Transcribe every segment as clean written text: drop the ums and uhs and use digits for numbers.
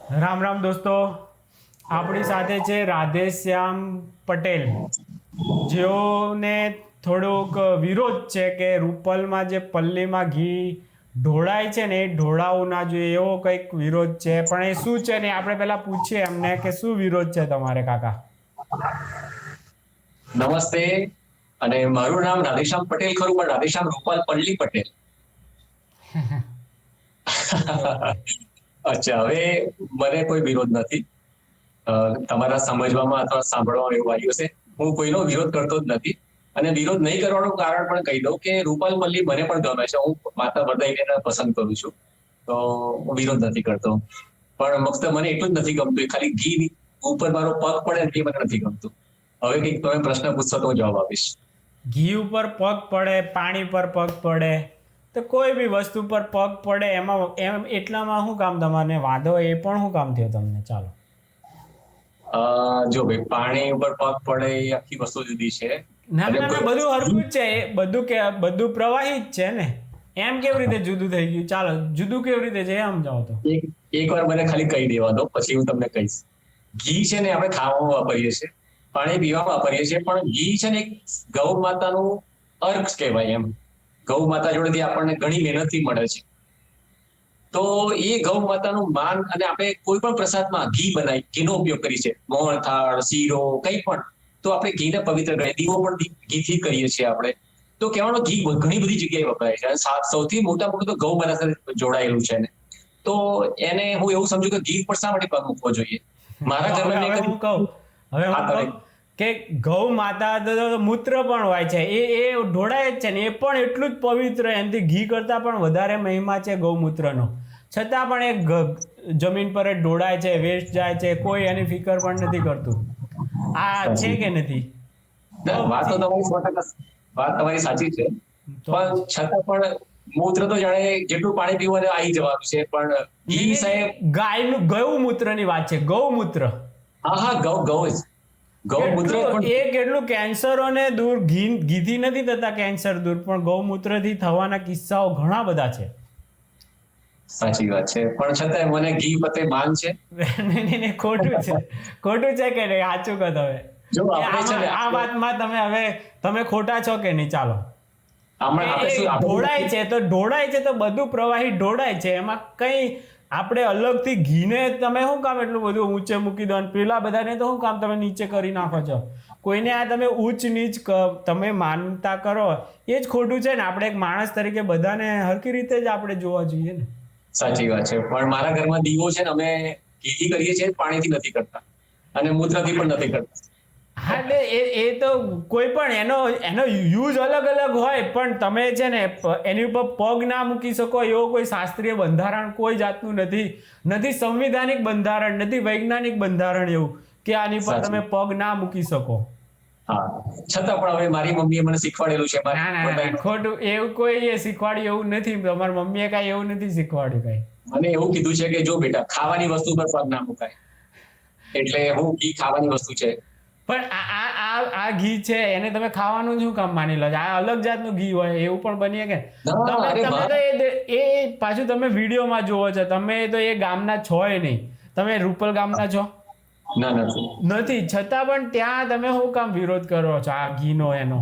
રામ રામ દોસ્તો, આપણી સાથે છે રાધેશ્યામ પટેલ, જેઓને થોડોક વિરોધ છે કે રૂપલમાં જે પલ્લીમાં ઘી ઢોળાય છે ને એ ઢોળાવું ના જોઈએ, એવો કંઈક વિરોધ છે. પણ એ શું છે ને આપણે પહેલા પૂછીએ એમને કે શું વિરોધ છે તમારે કાકા. નમસ્તે. અને મારું નામ રાધેશ્યામ પટેલ ખરું, પણ રાધેશ્યામ રૂપાલ પલ્લી પટેલ. ઓકે. અચ્છા, હવે મને કોઈ વિરોધ નથી. તમારા સમજવામાં અથવા સાંભળવામાં એવું આવ્યું છે. હું કોઈનો વિરોધ કરતો જ નથી, અને વિરોધ નહીં કરવાનું કારણ પણ કહી દઉં કે રૂપાલ પલ્લી મને પણ ગમે છે. હું માતા બધાઈને પસંદ કરું છું, તો હું વિરોધ નથી કરતો. પણ મસ્ત મને એટલું જ નથી ગમતું, ખાલી ઘી ઉપર મારો પગ પડે ને એ મને નથી ગમતું. હવે કંઈક તમે પ્રશ્ન પૂછશો તો હું જવાબ આપીશ. ઘી ઉપર પગ પડે, પાણી પર પગ પડે, તો કોઈ બી વસ્તુ પર પગ પડે એમ એટલામાં શું કામ તમારે વાંધો, એ પણ શું કામ થયો તમને? ચાલો. જો ભાઈ, પાણી ઉપર પગ પડે એ આખી વસ્તુ જુદી છે. ના અને ના ના, બધું હરખું જ છે. એ બધું પ્રવાહી જ છે ને. એમ કેવી રીતે જુદું થઈ ગયું? ચાલો, જુદું કેવી રીતે છે એ સમજાવો તો. એક વાર મને ખાલી કહી દેવા દો, પછી હું તમને કહીશ. ઘી છે ને આપણે ખાવામાં વાપરીએ છીએ, પાણી પીવામાં વાપરીએ છીએ, પણ ઘી છે ને એક ગૌ માતાનું અર્ક કહેવાય. એમ ગૌ માતા જોડેથી આપણને ઘણી મહેનતથી મળે છે. તો એ ગૌ માતાનું માન, અને આપણે કોઈ પણ પ્રસાદમાં ઘી બનાવી, ઘીનો ઉપયોગ કરીએ છીએ, મોહનથાળ, શીરો, કંઈ પણ, તો આપણે ઘીને પવિત્ર કરીએ. દીવો પણ ઘીથી કરીએ છીએ આપણે. તો કહેવાનો ઘી ઘણી બધી જગ્યાએ વપરાય છે. અને સૌથી મોટા મોટું તો ગૌ માતા સાથે જોડાયેલું છે ને. તો એને હું એવું સમજુ કે ઘી પર શા માટે પગ મૂકવો જોઈએ. મારા હવે ઘરમાં હવે હું કહું હવે હું કહું કે ગૌ માતા તો મૂત્ર પણ હોય છે, એ ઢોળાય જ છે ને, એ પણ એટલું જ પવિત્ર, એનાથી ઘી કરતાં પણ વધારે મહિમા છે ગૌમૂત્રનો. છતાં પણ એ જમીન પર જ ઢોળાય છે, વેસ્ટ જાય છે, કોઈ એની ફિકર પણ નથી કરતું. આ છે કે નથી? તો વાત તો પછી તમારી 100% વાત તમારી સાચી છે, તો પણ પછી છતાં પણ મૂત્ર તો જાણે જેટલું પાણી પીવું આવી જવાનું છે. પણ નહીં ઘી નહીં સાહેબ, નહીં, ગાયનું ગૌમૂત્રની વાત છે, ગૌમૂત્ર. હા હા, ગૌ ગૌ જ ગૌમૂત્ર કેટલું પણ. એ કેટલું કેન્સરોને દૂર, ઘીથી નથી થતા કેન્સર દૂર, પણ ગૌમૂત્રથી થવાના કિસ્સાઓ ઘણા બધા છે. સાચી વાત છે, પણ છતાં મને ઘી પ્રત્યે માન છે. નહીં નહીં નહીં, ખોટું છે. ખોટું છે કે નહીં? સાચું કહો તમે. જો એ આપણે છે ને આ વાતમાં તમે ખોટા છો કે નહીં? ચાલો. હમણાં આપણે એ શું ઢોળાય છે તો ઢોળાય છે, તો બધું પ્રવાહી ઢોળાય છે. એમાં કંઈ આપણે અલગથી ઘીને તમે શું કામ એટલું બધું ઊંચે મૂકી દો, અને પેલા બધાને તો શું કામ તમે નીચે કરી નાખો છો? કોઈને આ તમે ઊંચ નીચ તમે માનતા કરો, એ જ ખોટું છે ને. આપણે એક માણસ તરીકે બધાને હરખી રીતે જ આપણે જોવા જોઈએ ને. સાચી વાત છે, પણ મારા ઘરમાં દીવો છે ને, અમે ઘીથી કરીએ છીએ, પાણીથી નથી કરતા, અને મૂત્રથી પણ નથી કરતા. હા, એટલે એ તો કોઈ પણ એનો યુઝ અલગ અલગ હોય, પણ તમે છે ને એની ઉપર પગ ના મૂકી શકો એવો કોઈ શાસ્ત્રીય બંધારણ કોઈ જાતનું નથી. નથી સંવિધાનિક બંધારણ, નથી વૈજ્ઞાનિક બંધારણ એવું કે આની પર તમે સાચી. પગ ના મૂકી શકો. હા, છતાં પણ હવે મારી મમ્મીએ મને શીખવાડેલું છે, ના ના ના, ખોટું. એવું કોઈ શીખવાડ્યું એવું નથી. તમારી મમ્મીએ કાંઈ એવું નથી શીખવાડ્યું કાંઈ. મને એવું કીધું છે કે જો બેટા, ખાવાની વસ્તુ પર પગ ના મુકાય. એટલે હું ઘી ખાવાની વસ્તુ છે. પણ આ ઘી છે એને તમે ખાવાનું શું કામ માની લો છો? આ અલગ જાતનું ઘી હોય એવું પણ બની શકે. ના, તમે અરે તમે ભાઈ, તો એ પાછું તમે વિડીયોમાં જોવો છો, તમે તો એ ગામના છોય નહીં. તમે રૂપલ ગામના છો? ના નથી. નથી. છતાં પણ ત્યાં તમે શું કામ વિરોધ કરો છો આ ઘીનો એનો?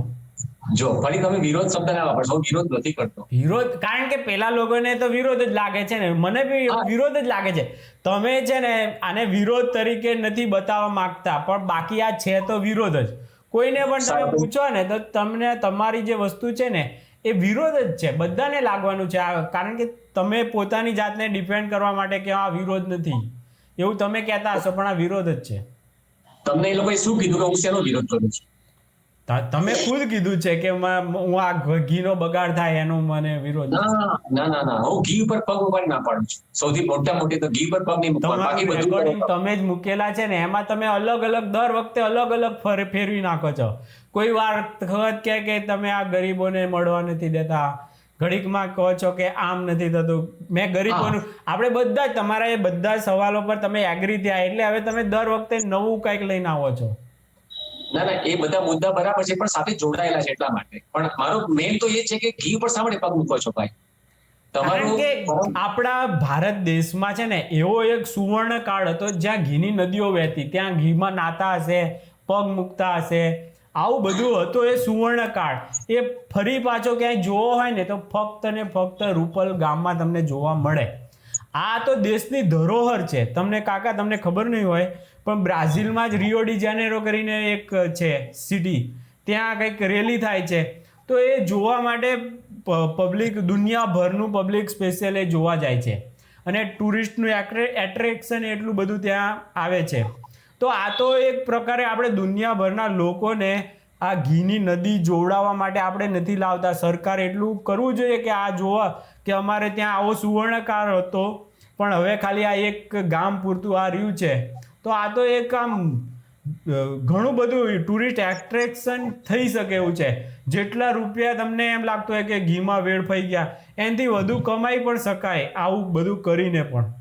જો ફરી તમે વિરોધ શબ્દ ના વાપરશો, હું વિરોધ નથી કરતો. વિરોધ કારણ કે પેલા લોકોને તો વિરોધ જ લાગે છે ને, મને બી હા, વિરોધ જ લાગે છે. તમે છે ને આને વિરોધ તરીકે નથી બતાવવા માંગતા, પણ બાકી આ છે તો વિરોધ જ. કોઈને પણ તમે સારું. પૂછો ને તો તમને તમારી જે વસ્તુ છે ને એ વિરોધ જ છે. બધાને લાગવાનું છે આ, કારણ કે તમે પોતાની જાતને ડિફેન્ડ કરવા માટે કે આ વિરોધ નથી એવું તમે કહેતા હશો, પણ આ વિરોધ જ છે. તમને એ લોકોએ શું કીધું કે હું શેનો વિરોધ કરું છું? તમે ખુદ કીધું છે કે હું આ ઘીનો બગાડ થાય એનો મને વિરોધ છે. ના ના ના ના, હું ઘી ઉપર પગ મૂકવાની ના પાડું છું. સૌથી મોટા મોટી તો ઘી પર પગ નહીં મૂકવાનું, તમારું બાકી બધું કરો રેકોર્ડિંગ તમે. તમે જ મૂકેલા છે ને, એમાં તમે અલગ અલગ દર વખતે અલગ અલગ ફેરવી નાખો છો. કોઈ વાર વખત કહે કે તમે આ ગરીબોને મળવા નથી દેતા, ઘડીકમાં કહો છો કે આમ નથી થતું. મેં હા, ગરીબોનું આપણે બધા જ તમારા એ બધા સવાલો પર તમે એગ્રી થયા, એટલે હવે તમે દર વખતે નવું કંઈક લઈને આવો છો. ના ના, એ બધા મુદ્દા બરાબર છે, પણ સાથે જોડાયેલા છે એટલા માટે. પણ મારો મેઇન તો એ છે કે ઘી ઉપર શા માટે પગ મૂકો છો ભાઈ? કારણ કે આપણા ભારત દેશમાં છે ને એવો એક સુવર્ણ કાળ હતો જ્યાં ઘીની નદીઓ વહેતી, ત્યાં ઘીમાં નાતા હશે, પગ મૂકતા હશે, આવું બધું હતું. એ સુવર્ણ કાળ એ ફરી પાછો ક્યાંય જોવો હોય ને તો ફક્ત ને ફક્ત રૂપલ ગામમાં તમને જોવા મળે. આ તો દેશની ધરોહર છે. તમને કાકા તમને ખબર નહીં હોય પણ બ્રાઝિલમાં જ રિયો ડી જાનેરો કરીને એક છે સિટી, ત્યાં કંઈક રેલી થાય છે તો એ જોવા માટે પબ્લિક, દુનિયાભરનું પબ્લિક સ્પેશિયલ એ જોવા જાય છે અને ટુરિસ્ટનું એટ્રેક્શન એટલું બધું ત્યાં આવે છે. તો આ તો એક પ્રકારે આપણે દુનિયાભરના લોકોને આ ઘીની નદી જોડાવા માટે આપણે નથી લાવતા. સરકાર એટલું કરવું જોઈએ કે આ જોવા કે અમારે ત્યાં આવો સુવર્ણકાળ હતો પણ હવે ખાલી આ એક ગામ પૂરતું આ રહ્યું છે. તો આ તો એક આમ ઘણું બધું ટુરિસ્ટ એટ્રેક્શન થઈ શકે એવું છે. જેટલા રૂપિયા તમને એમ લાગતો હોય કે ઘીમાં વેડફાઈ ગયા, એનાથી વધુ કમાઈ પણ શકાય આવું બધું કરીને. પણ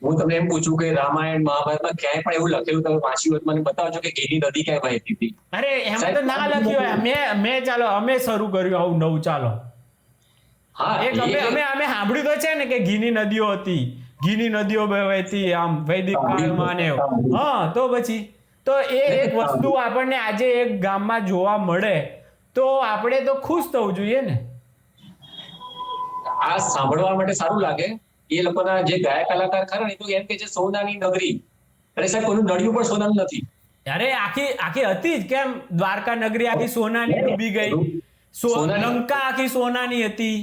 હું તમને એમ પૂછું કે રામાયણ મહાભારતમાં ક્યાંય પણ એવું લખેલું તમે વાંચ્યું હોય મને બતાવજો કે ઘીની નદી ક્યાંય વહેતી હતી? અરે એમાં તો ના લખ્યું હોય. મેં ચાલો અમે શરૂ કર્યું આવું નવું. ચાલો એક અમે સાંભળ્યું તો છે ને કે ઘીની નદીઓ હતી, ઘીની નદીઓ વહેતી આમ વૈદિક કાળમાં ને. હા તો પછી તો એ એક વસ્તુ આપણને આજે એક ગામમાં જોવા મળે તો આપણે તો ખુશ થવું જોઈએ ને. આ સાંભળવા માટે સારું લાગે. એ લોકોના જે ગાયક કલાકાર ખરા ને તો એમ કે છે સોનાની નગરી. અરે સાહેબ કોઈનું નડિયું પણ સોનાનું નથી. અરે આખી હતી જ કેમ? દ્વારકા નગરી આખી સોનાની ડૂબી ગઈ, લંકા આખી સોનાની હતી.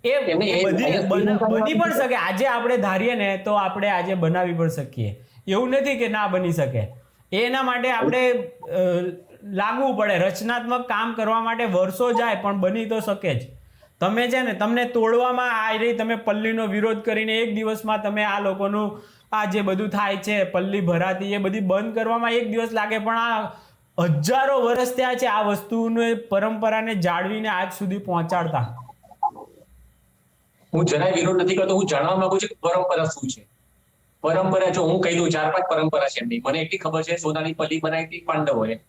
એ બની પણ શકે. આજે આપણે ધારીએ ને તો આપણે આજે બનાવી પણ શકીએ. એવું નથી કે ના બની શકે. એના માટે આપણે લાગવું પડે. રચનાત્મક કામ કરવા માટે વર્ષો જાય પણ બની તો શકે જ. તમે છે ને તમને તોડવામાં આવી રહી, તમે પલ્લીનો વિરોધ કરીને એક દિવસમાં તમે આ લોકોનું આ જે બધું થાય છે પલ્લી ભરાતી એ બધી બંધ કરવામાં એક દિવસ લાગે પણ આ હજારો વર્ષ થયા છે આ વસ્તુને પરંપરાને જાળવીને આજ સુધી પહોંચાડતા. હું જરાય વિરોધ નથી કરતો. હું જાણવા માંગુ છું કે પરંપરા શું છે. પરંપરા જો હું કહી દઉં 4-5 પરંપરા છે એમની. મને એટલી ખબર છે સોનાની પલ્લી બનાવી હતી પાંડવોએ.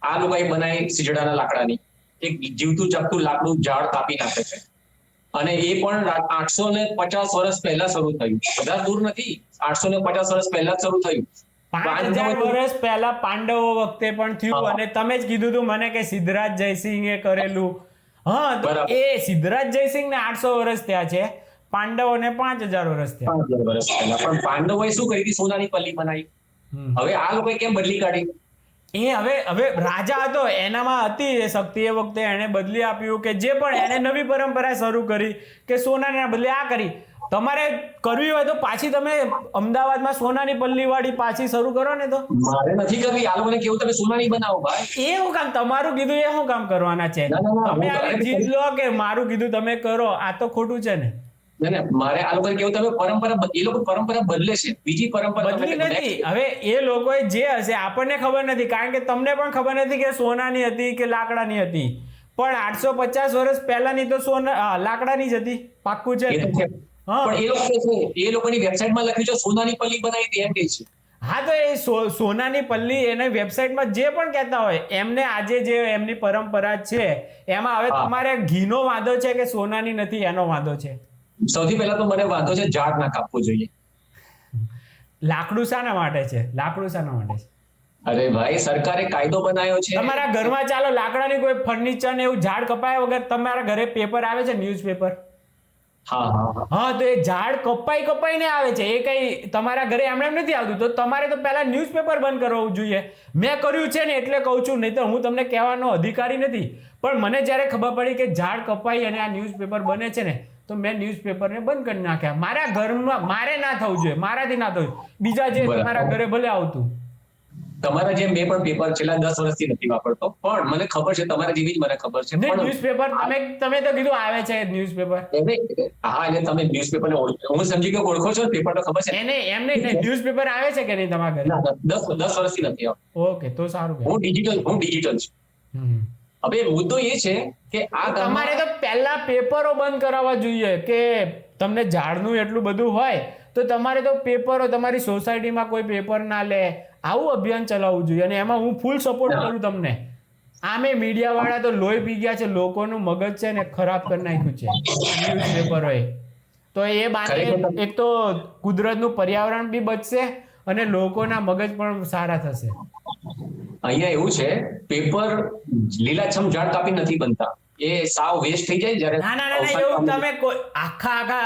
આ લોકોએ બનાવી સીજડાના લાકડાની. એક જીવતું જાગતું લાકડું ઝાડ કાપી નાખે છે અને એ પણ 850 વર્ષ પહેલા શરૂ થયું. બધા દૂર નથી, 850 વર્ષ પહેલા જ શરૂ થયું. 5000 વર્ષ પહેલા પાંડવો વખતે પણ થયું. અને તમે જ કીધું હતું મને કે સિદ્ધરાજ જયસિંહે કરેલું. હા તો એ સિદ્ધરાજ જયસિંહને 800 વર્ષ થયા છે, પાંડવોને 5000 વર્ષ થયા. 5000 વર્ષ પહેલા. પણ પાંડવોએ શું કરી હતી? સોનાની પલ્લી બનાવી. હવે આ લોકોએ કેમ બદલી કાઢી? એ હવે રાજા હતો એનામાં હતી એ શક્તિ. એ વખતે એને બદલી આપ્યું કે જે પણ એને નવી પરંપરા શરૂ કરી કે સોનાના બદલે આ કરી. તમારે કરવી હોય તો પાછી તમે અમદાવાદમાં સોનાની પલ્લી વાળી પાછી શરૂ કરો ને. તો મારે નથી કરવી. આ લોકોને કેવું તમે સોનાની બનાવો ભાઈ. એ શું કામ તમારું કીધું એ શું કામ કરવાના છે? તમે આવી જીત લો કે મારું કીધું તમે કરો. આ તો ખોટું છે ને. મારે આ લોકોને કેવું તમે પરંપરા, એ લોકો પરંપરા બદલે છે, બીજી પરંપરા બદલી નથી. હવે એ લોકોએ જે હશે આપણને ખબર નથી, કારણ કે તમને પણ ખબર નથી કે સોનાની હતી કે લાકડાની હતી. પણ 850 વર્ષ પહેલાની તો લાકડાની જ હતી. પાક્કું છે. પણ એ લોકોની વેબસાઇટમાં લખ્યું છે સોનાની પલ્લી બનાવી હતી એમ કે છે. હા તો એ સોનાની પલ્લી એને વેબસાઇટમાં જે પણ કહેતા હોય એમને આજે જે એમની પરંપરા છે એમાં હવે તમારે ઘીનો વાંધો છે કે સોનાની નથી એનો વાંધો છે. સૌથી પહેલા તો મને વાંધો છે ઝાડ ના કાપવું જોઈએ. લાકડું શાના માટે છે? લાકડું શાના માટે છે? અરે ભાઈ સરકારે કાયદો બનાવ્યો છે. તમારા ઘરમાં ચાલો લાકડાની કોઈ ફર્નિચર ને એવું ઝાડ કપાયા વગર તમારા ઘરે પેપર આવે છે, ન્યૂઝપેપર. હા તો એ ઝાડ કપાઈને આવે છે. એ કઈ તમારા ઘરે એમ નથી આવતું. તો તમારે તો પહેલા ન્યૂઝપેપર બંધ કરવું જોઈએ. મેં કર્યું છે ને એટલે કહું છું, નહીં તો હું તમને કહેવાનો અધિકારી નથી. પણ મને જ્યારે ખબર પડી કે ઝાડ કપાઈ અને આ ન્યૂઝપેપર બને છે ને તો મેં ન્યૂઝપેપરને બંધ કરી નાખ્યા. મારા ઘરમાં મારે ના થવું જોઈએ, મારાથી ના થવું. બીજા જે તમારા ઘરે ભલે આવતું. તમારા જે મેં પણ પેપર છેલ્લા 10 વર્ષથી નથી વાપરતો, પણ મને ખબર છે તમારા જેવી જ મને ખબર છે. ન્યૂઝપેપર તમે તો કીધું આવે છે ન્યૂઝપેપર. હા એટલે તમે ન્યૂઝપેપરને હું સમજી ગયો ઓળખો છો. પેપર તો ખબર છે. એમ નહીં ન્યૂઝપેપર આવે છે કે નહીં તમારા ઘરે? 10 વર્ષથી નથી આવતો. ઓકે તો સારું. હું ડિજિટલ છું. હવે મુદ્દો એ છે કે આ તમારે તો પહેલા પેપરો બંધ કરાવવા જોઈએ. કે તમને ઝાડનું એટલું બધું હોય તો તમારે તો પેપરો, તમારી સોસાયટીમાં કોઈ પેપર ના લે, આવું અભિયાન ચલાવવું જોઈએ. અને એમાં હું ફૂલ સપોર્ટ કરું તમને. આમે મીડિયા વાળા તો લોહી પી ગયા છે, લોકોનું મગજ છે ને ખરાબ કરી નાખ્યું છે ન્યૂઝ પેપરોએ. તો એ બાને એક તો કુદરતનું પર્યાવરણ બી બચશે અને લોકોના મગજ પણ સારા થશે. અહીંયા એવું છે, પેપર લીલાછમ ઝાડ કાપી નથી બનતા, એ સાવ વેસ્ટ થઈ જાય જ્યારે ના ના ના એવું તમે આખા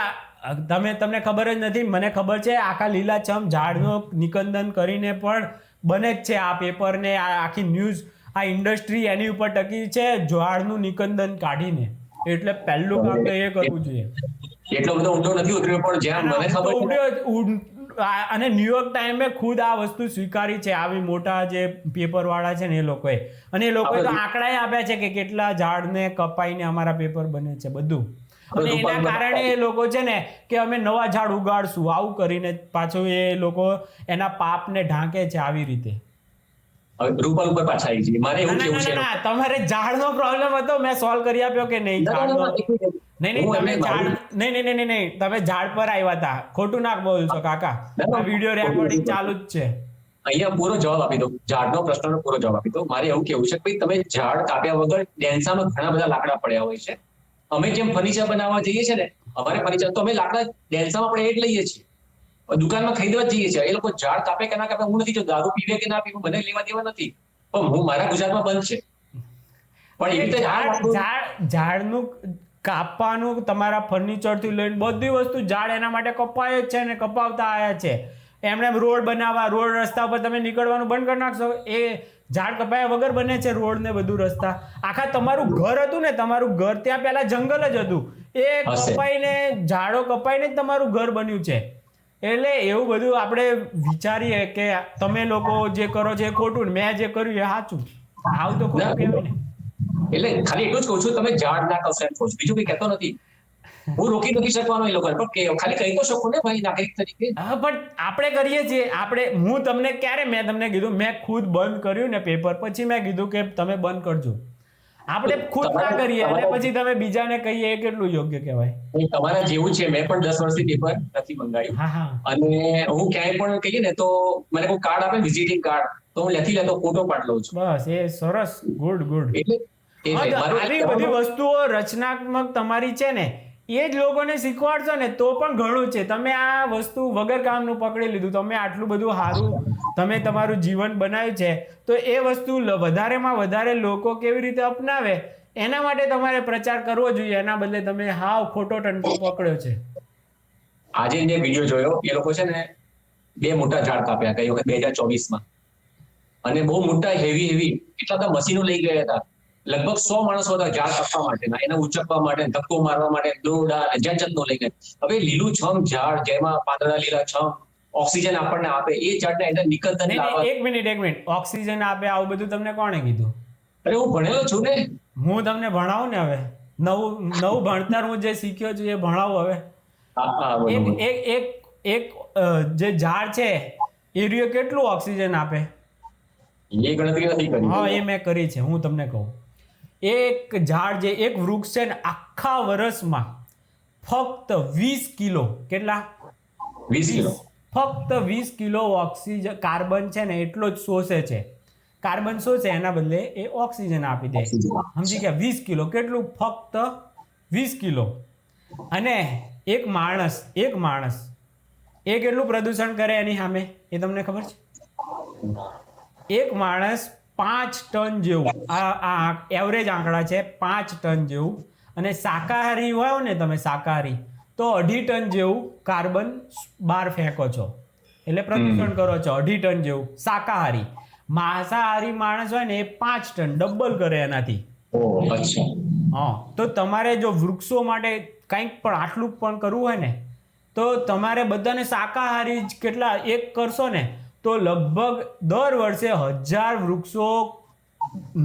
તમને ખબર જ નથી, મને ખબર છે. આખા લીલાછમ ઝાડનું નિકંદન કરીને પણ બને જ છે આ પેપર ને આખી ન્યૂઝ, આ ઇન્ડસ્ટ્રી એની ઉપર ટકી છે ઝાડનું નિકંદન કાઢીને. એટલે પહેલું કામ તો એ કરવું જોઈએ. એટલો બધો ઊંડો નથી ઉતર્યો, પણ જ્યાં મને ખબર છે અને ન્યુયોર્ક ટાઈમે ખુદ આ વસ્તુ સ્વીકારી છે આવી મોટા જે પેપર વાળા છે ને એ લોકોએ, અને એ લોકોએ તો આંકડા આપ્યા છે કે કેટલા ઝાડને કપાઈને અમારા પેપર બને છે બધું. અને એના કારણે એ લોકો છે ને કે અમે નવા ઝાડ ઉગાડશું આવું કરીને પાછું એ લોકો એના પાપને ઢાંકે છે આવી રીતે. હવે રૂપાલ ઉપર પાછા આવી જઈએ. મારે એવું કેવું છે, તમારે ઝાડનો પ્રોબ્લેમ હતો, મેં સોલ્વ કરી આપ્યો કે નહીં? નહીં તમે ઝાડ પર આવ્યા હતા, ખોટું ના બોલશો કાકા. વિડીયો રેકોર્ડિંગ ચાલુ જ છે. અહીંયા પૂરો જવાબ આપી દો, ઝાડનો પ્રશ્નનો પૂરો જવાબ આપી દો. મારે એવું કેવું છે કે તમે ઝાડ કાપ્યા વગર ડેન્સામાં ઘણા બધા લાકડા પડ્યા હોય છે. અમે જેમ ફર્નિચર બનાવવા જઈએ છીએ ને, અમારે ફર્નિચર તો અમે લાકડા ડેન્સામાં આપણે એ જ લઈએ છીએ, દુકાનમાં ખરીદવા જઈએ છીએ. એ લોકો ઝાડ કાપે કે ના કાપે હું નથી જો, દારૂ પીવે કે ના પીવે મને લેવા દેવા નથી, પણ હું મારા ગુજરાતમાં બંધ છે. પણ એવી રીતે ઝાડનું કાપવાનું તમારા ફર્નિચર થી લઈને બધી વસ્તુ ઝાડ એના માટે કપાય જ છે ને કપાવતા આવ્યા છે. એમણે રોડ બનાવવા, રોડ રસ્તા ઉપર તમે નીકળવાનું બંધ કરી નાખશો, એ ઝાડ કપાયા વગર બને છે રોડ ને બધું રસ્તા. આખા તમારું ઘર હતું ને, તમારું ઘર ત્યાં પહેલા જંગલ જ હતું, એ કપાઈને ઝાડો કપાઈને જ તમારું ઘર બન્યું છે. એટલે એવું બધું આપણે વિચારીએ કે તમે લોકો જે કરો છો એ ખોટું, મેં જે કર્યું એ સાચું. આવું તો ખોટું કહેવાય ને. એટલે ખાલી એટલું જ કહું છું, તમે ઝાડ ના કવશે, બીજું કઈ કહેતો નથી. હું રોકી નથી શકવાનો એ લોકો, પણ ખાલી કહી તો શકું ને ભાઈ નાગરિક તરીકે. હા, પણ આપણે કરીએ છીએ. હું તમને ક્યારે મેં તમને કીધું, મેં ખુદ બંધ કર્યું ને પેપર, પછી મેં કીધું કે તમે બંધ કરજો. આપણે ખુદ ના કરીએ અને પછી તમે બીજાને કહીએ એ કેટલું યોગ્ય કહેવાય? તમારા જેવું છે, મેં પણ 10 વર્ષથી પેપર નથી મંગાવ્યું. અને હું ક્યાંય પણ કહીએ ને તો મને કોઈ કાર્ડ આપે, વિઝિટિંગ કાર્ડ, તો હું લખી લેતો, ફોટો પાડ લઉં છું. બસ એ સરસ, ગુડ. આવી બધી વસ્તુઓ રચનાત્મક તમારી છે ને, એ જ લોકોને શીખવાડશો ને તો પણ ઘણું છે. તમે આ વસ્તુ વગર કામનું પકડી લીધું, તમે આટલું બધું સારું તમે તમારું જીવન બનાવ્યું છે, તો એ વસ્તુ વધારેમાં વધારે લોકો કેવી રીતે અપનાવે એના માટે તમારે પ્રચાર કરવો જોઈએ. એના બદલે તમે હાવ ખોટો ટંકો પકડ્યો છે. આજે જે વિડીયો જોયો, એ લોકો છે ને 2 મોટા ઝાડ કાપ્યા ગઈ વખત 2024માં, અને બહુ મોટા હેવી એટલા બધા મશીનો લઈ ગયા હતા. લગભગ 100 માણસો હતા ઝાડ કાપવા માટેના, એને ઉચકવા માટે, ધક્કો મારવા માટે, દોરડા જાત લઈ ગયા. હવે લીલુંછમ ઝાડ જેમાં પાંદડા લીલાછમ ઓક્સિજન આપણને આપે, એ ઝાડને એને નિકંદન લાવવા. એક મિનિટ, ઓક્સિજન આપે આવું બધું તમને કોણે કીધું? અરે હું ભણેલો છું ને. હું તમને ભણાવું ને, હવે નવું ભણતર હું જે શીખ્યો છું એ ભણાવું હવે. એક જે ઝાડ છે એ કેટલું ઓક્સિજન આપે એ ગણતરી નથી કરી. હા, એ મેં કરી છે. હું તમને કહું, એક ઝાડ જે એક વૃક્ષ છે ને આખા વર્ષમાં ફક્ત 20 કિલો, કેટલા? 20 કિલો, ફક્ત 20 કિલો ઓક્સિજન, કાર્બન છે ને એટલો જ શોષે છે. કાર્બન શોષે, એના બદલે એ ઓક્સિજન આપી દે. સમજી ગયા? 20 કિલો, કેટલું? ફક્ત 20 કિલો. અને એક માણસ એ કેટલું પ્રદૂષણ કરે એની સામે, એ તમને ખબર છે? એક માણસ 5 ટન જેવું, આ એવરેજ આંકડા છે, 5 ટન જેવું. અને શાકાહારી હોય ને તમે, શાકાહારી, તો 2.5 ટન જેવું કાર્બન બહાર ફેંકો છો, એટલે પ્રદૂષણ કરો છો 2.5 ટન જેવું. શાકાહારી. માંસાહારી માણસ હોય ને એ 5 ટન, ડબલ કરે એનાથી. હા, તો તમારે જો વૃક્ષો માટે કંઈક પણ આટલું પણ કરવું હોય ને, તો તમારે બધાને શાકાહારી જ કેટલા એક કરશો ને, તો લગભગ દર વર્ષે 1000 વૃક્ષો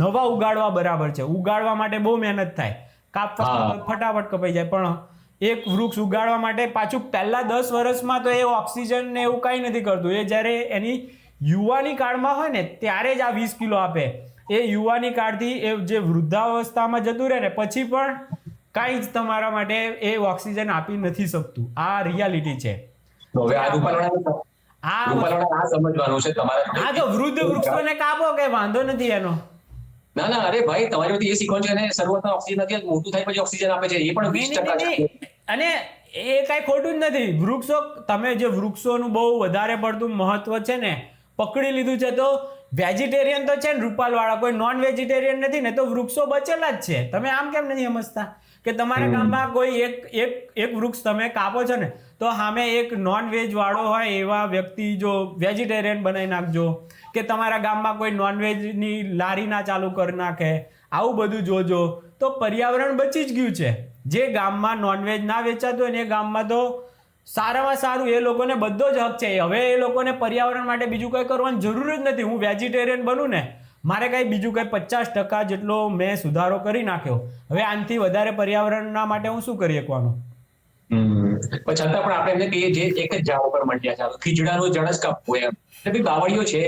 નવા ઉગાડવા બરાબર છે. ઉગાડવા માટે બહુ મહેનત થાય, કાપવા ફટાફટ કપાઈ જાય, પણ એક વૃક્ષ ઉગાડવા માટે પાછું પહેલા 10 વર્ષમાં તો એ ઓક્સિજન ને એવું કંઈ નથી કરતું. એ જ્યારે એની યુવાની કાળમાં હોય ને ત્યારે જ આ 20 કિલો આપે. એ યુવાની કાળથી એ જે વૃદ્ધાવસ્થામાં જતું રહે ને પછી પણ કાંઈ જ તમારા માટે એ ઓક્સિજન આપી નથી શકતું. આ રિયાલિટી છે. સમજવાનું છે તમારે. હા, તો વૃદ્ધ વૃક્ષોને કાપો, કે વાંધો નથી એનો. ના અરે ભાઈ તમારી બધી એ શીખવાનું છે, અને શરૂઆતમાં ઓક્સિજન નથી, મોટું થાય પછી ઓક્સિજન આપે છે, એ પણ 20% છે. અને એ કઈ ખોટું જ નથી. વૃક્ષો, તમે જે વૃક્ષોનું બહુ વધારે પડતું મહત્વ છે ને પકડી લીધું છે, તો વેજીટેરિયન તો છે ને રૂપાલ વાળા, કોઈ નોન વેજીટેરિયન નથી ને, તો વૃક્ષો બચેલા જ છે. તમે આમ કેમ નથી સમજતા કે તમારા ગામમાં કોઈ એક વૃક્ષ તમે કાપો છો ને, તો સામે એક નોન વેજ વાળો હોય એવા વ્યક્તિ જો વેજીટેરિયન બનાવી નાખજો, કે તમારા ગામમાં કોઈ નોનવેજની લારી ના ચાલુ કરી નાખે. આવું બધું જોજો તો પર્યાવરણ બચી જ ગયું છે. જે ગામમાં નોનવેજ ના વેચાતું હોય ને એ ગામમાં તો સારામાં સારું, એ લોકોને બધો જ હક છે. હવે એ લોકોને પર્યાવરણ માટે બીજું કંઈ કરવાની જરૂર જ નથી. હું વેજીટેરિયન બનું ને, મારે કંઈ બીજું કંઈ 50% જેટલો મેં સુધારો કરી નાખ્યો, હવે આનાથી વધારે પર્યાવરણના માટે હું શું કરી શકવાનું? પણ છતાં પણ આપણે એમને કહીએ જે એક જ ઝાડ ઉપર મંડ્યા છે, ખીજડાનું ઝાડ જ કાપવું એમ, એટલે બાવળીઓ છે,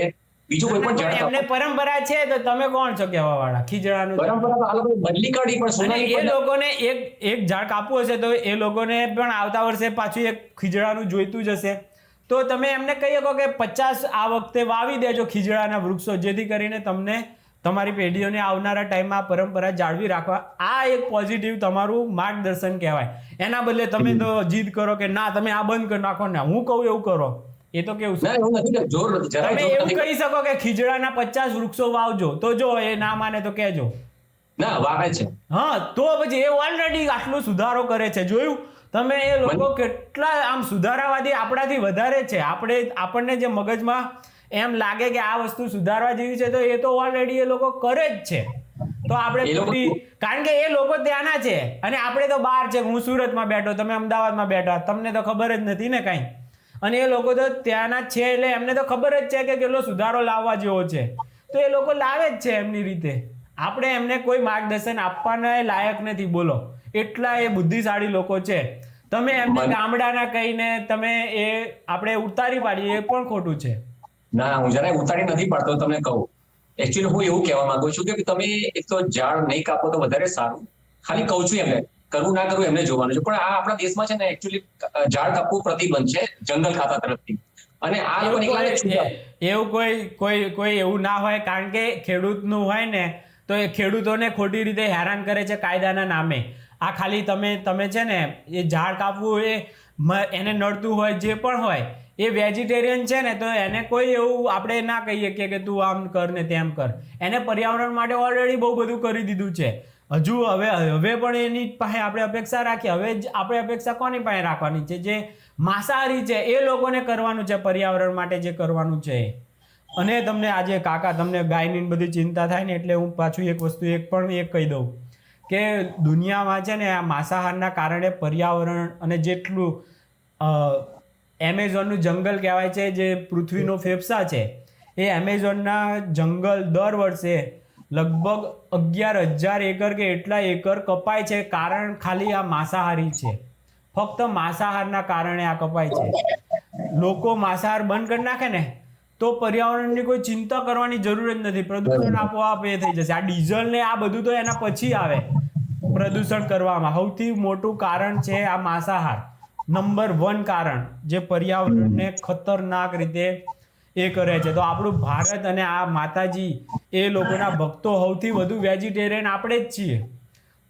બીજું કોઈ પણ ઝાડ એમને પરંપરા છે, તો તમે કોણ છો કહેવા વાળા? ખીજડાનું પરંપરા તો આ લોકો બદલી કાઢી, પણ સોનાની એ લોકોને એક ઝાડ કાપવું હશે તો એ લોકોને પણ આવતા વર્ષે પાછું એક ખીજડાનું જોઈતું જ હશે. તો તમે એમને કહી શકો કે 50 આ વખતે વાવી દેજો ખીજડાના વૃક્ષો, જેથી કરીને તમને તમારી પેઢીઓને આવનારા ટાઈમમાં પરંપરા જાળવી રાખવા. આ એક પોઝિટિવ તમારું માર્ગદર્શન કહેવાય. એના બદલે તમે તો જીદ કરો કે ના તમે આ બંધ કરી નાખો ને હું કહું એવું કરો, એ તો કેવું છે? તમે એવું કહી શકો કે ખીજડાના 50 વૃક્ષો વાવજો, તો જો એ ના માને તો કહેજો. ના વાવે છે. હા, તો પછી એ ઓલરેડી આટલો સુધારો કરે છે, જોયું તમે? એ લોકો કેટલા આમ સુધારાવાદી આપણાથી વધારે છે. આપણને જે મગજમાં એમ લાગે કે આ વસ્તુ સુધારવા જેવી છે, તો એ તો ઓલરેડી એ લોકો કરે જ છે. તો આપણે કારણ કે એ લોકો ત્યાંના છે અને આપણે તો બહાર છે. હું સુરતમાં બેઠો, તમે અમદાવાદમાં બેઠા, તમને તો ખબર જ નથી ને કાંઈ. અને એ લોકો તો ત્યાંના જ છે, એટલે એમને તો ખબર જ છે કે કેટલો સુધારો લાવવા જેવો છે, તો એ લોકો લાવે જ છે એમની રીતે. આપણે એમને કોઈ માર્ગદર્શન આપવાના લાયક નથી, બોલો, એટલા એ બુદ્ધિશાળી લોકો છે. તમે એમને ગામડાના કહીને તમે એ આપણે ઉતારી પાડીએ, એ પણ ખોટું છે. ના, હું જરાય ઉતારી નથી પાડતો, તમને કહું. એકચ્યુઅલી હું એવું કહેવા માંગુ છું કે તમે એક તો ઝાડ નહીં કાપો તો વધારે સારું. ખાલી કહું છું એમને, કરવું ના કરવું એમને જોવાનું છે. પણ આ આપણા દેશમાં છે ને એકચ્યુઅલી ઝાડ કાપવું પ્રતિબંધ છે જંગલ ખાતા તરફથી, અને આ એવું કોઈ એવું ના હોય, કારણ કે ખેડૂતનું હોય ને તો એ ખેડૂતોને ખોટી રીતે હેરાન કરે છે કાયદાના નામે. આ ખાલી તમે છે ને એ ઝાડ કાપવું એને નડતું હોય, જે પણ હોય, એ વેજીટેરિયન છે ને, તો એને કોઈ એવું આપણે ના કહીએ કે તું આમ કર ને તેમ કર. એને પર્યાવરણ માટે ઓલરેડી બહુ બધું કરી દીધું છે. હજુ હવે પણ એની પાસે આપણે અપેક્ષા રાખીએ. હવે આપણે અપેક્ષા કોની પાસે રાખવાની છે? જે માંસાહારી છે એ લોકોને કરવાનું છે પર્યાવરણ માટે જે કરવાનું છે. અને તમને આજે કાકા તમને ગાયની બધી ચિંતા થાય ને, એટલે હું પાછું એક વસ્તુ કહી દઉં કે દુનિયામાં છે ને આ માંસાહારના કારણે પર્યાવરણ અને જેટલું એમેઝોનનું જંગલ કહેવાય છે, જે પૃથ્વીનો ફેફસા છે, એ એમેઝોનના જંગલ દર વર્ષે લગભગ 11,000 એકર કે એટલા એકર કપાય છે. કારણ ખાલી આ માંસાહારી છે. ફક્ત માંસાહારના કારણે આ કપાય છે. લોકો માંસાહાર બંધ કરી નાખે ને તો પર્યાવરણની કોઈ ચિંતા કરવાની જરૂર જ નથી. પ્રદૂષણ આપોઆપ એ થઈ જશે. આ ડીઝલ ને આ બધું તો એના પછી આવે પ્રદૂષણ કરવામાં. સૌથી મોટું કારણ છે આ માંસાહાર, નંબર 1 કારણ, જે પર્યાવરણને ખતરનાક રીતે એ કરે છે. તો આપણું ભારત અને આ માતાજી એ લોકોના ભક્તો સૌથી વધુ વેજીટેરિયન આપણે જ છીએ.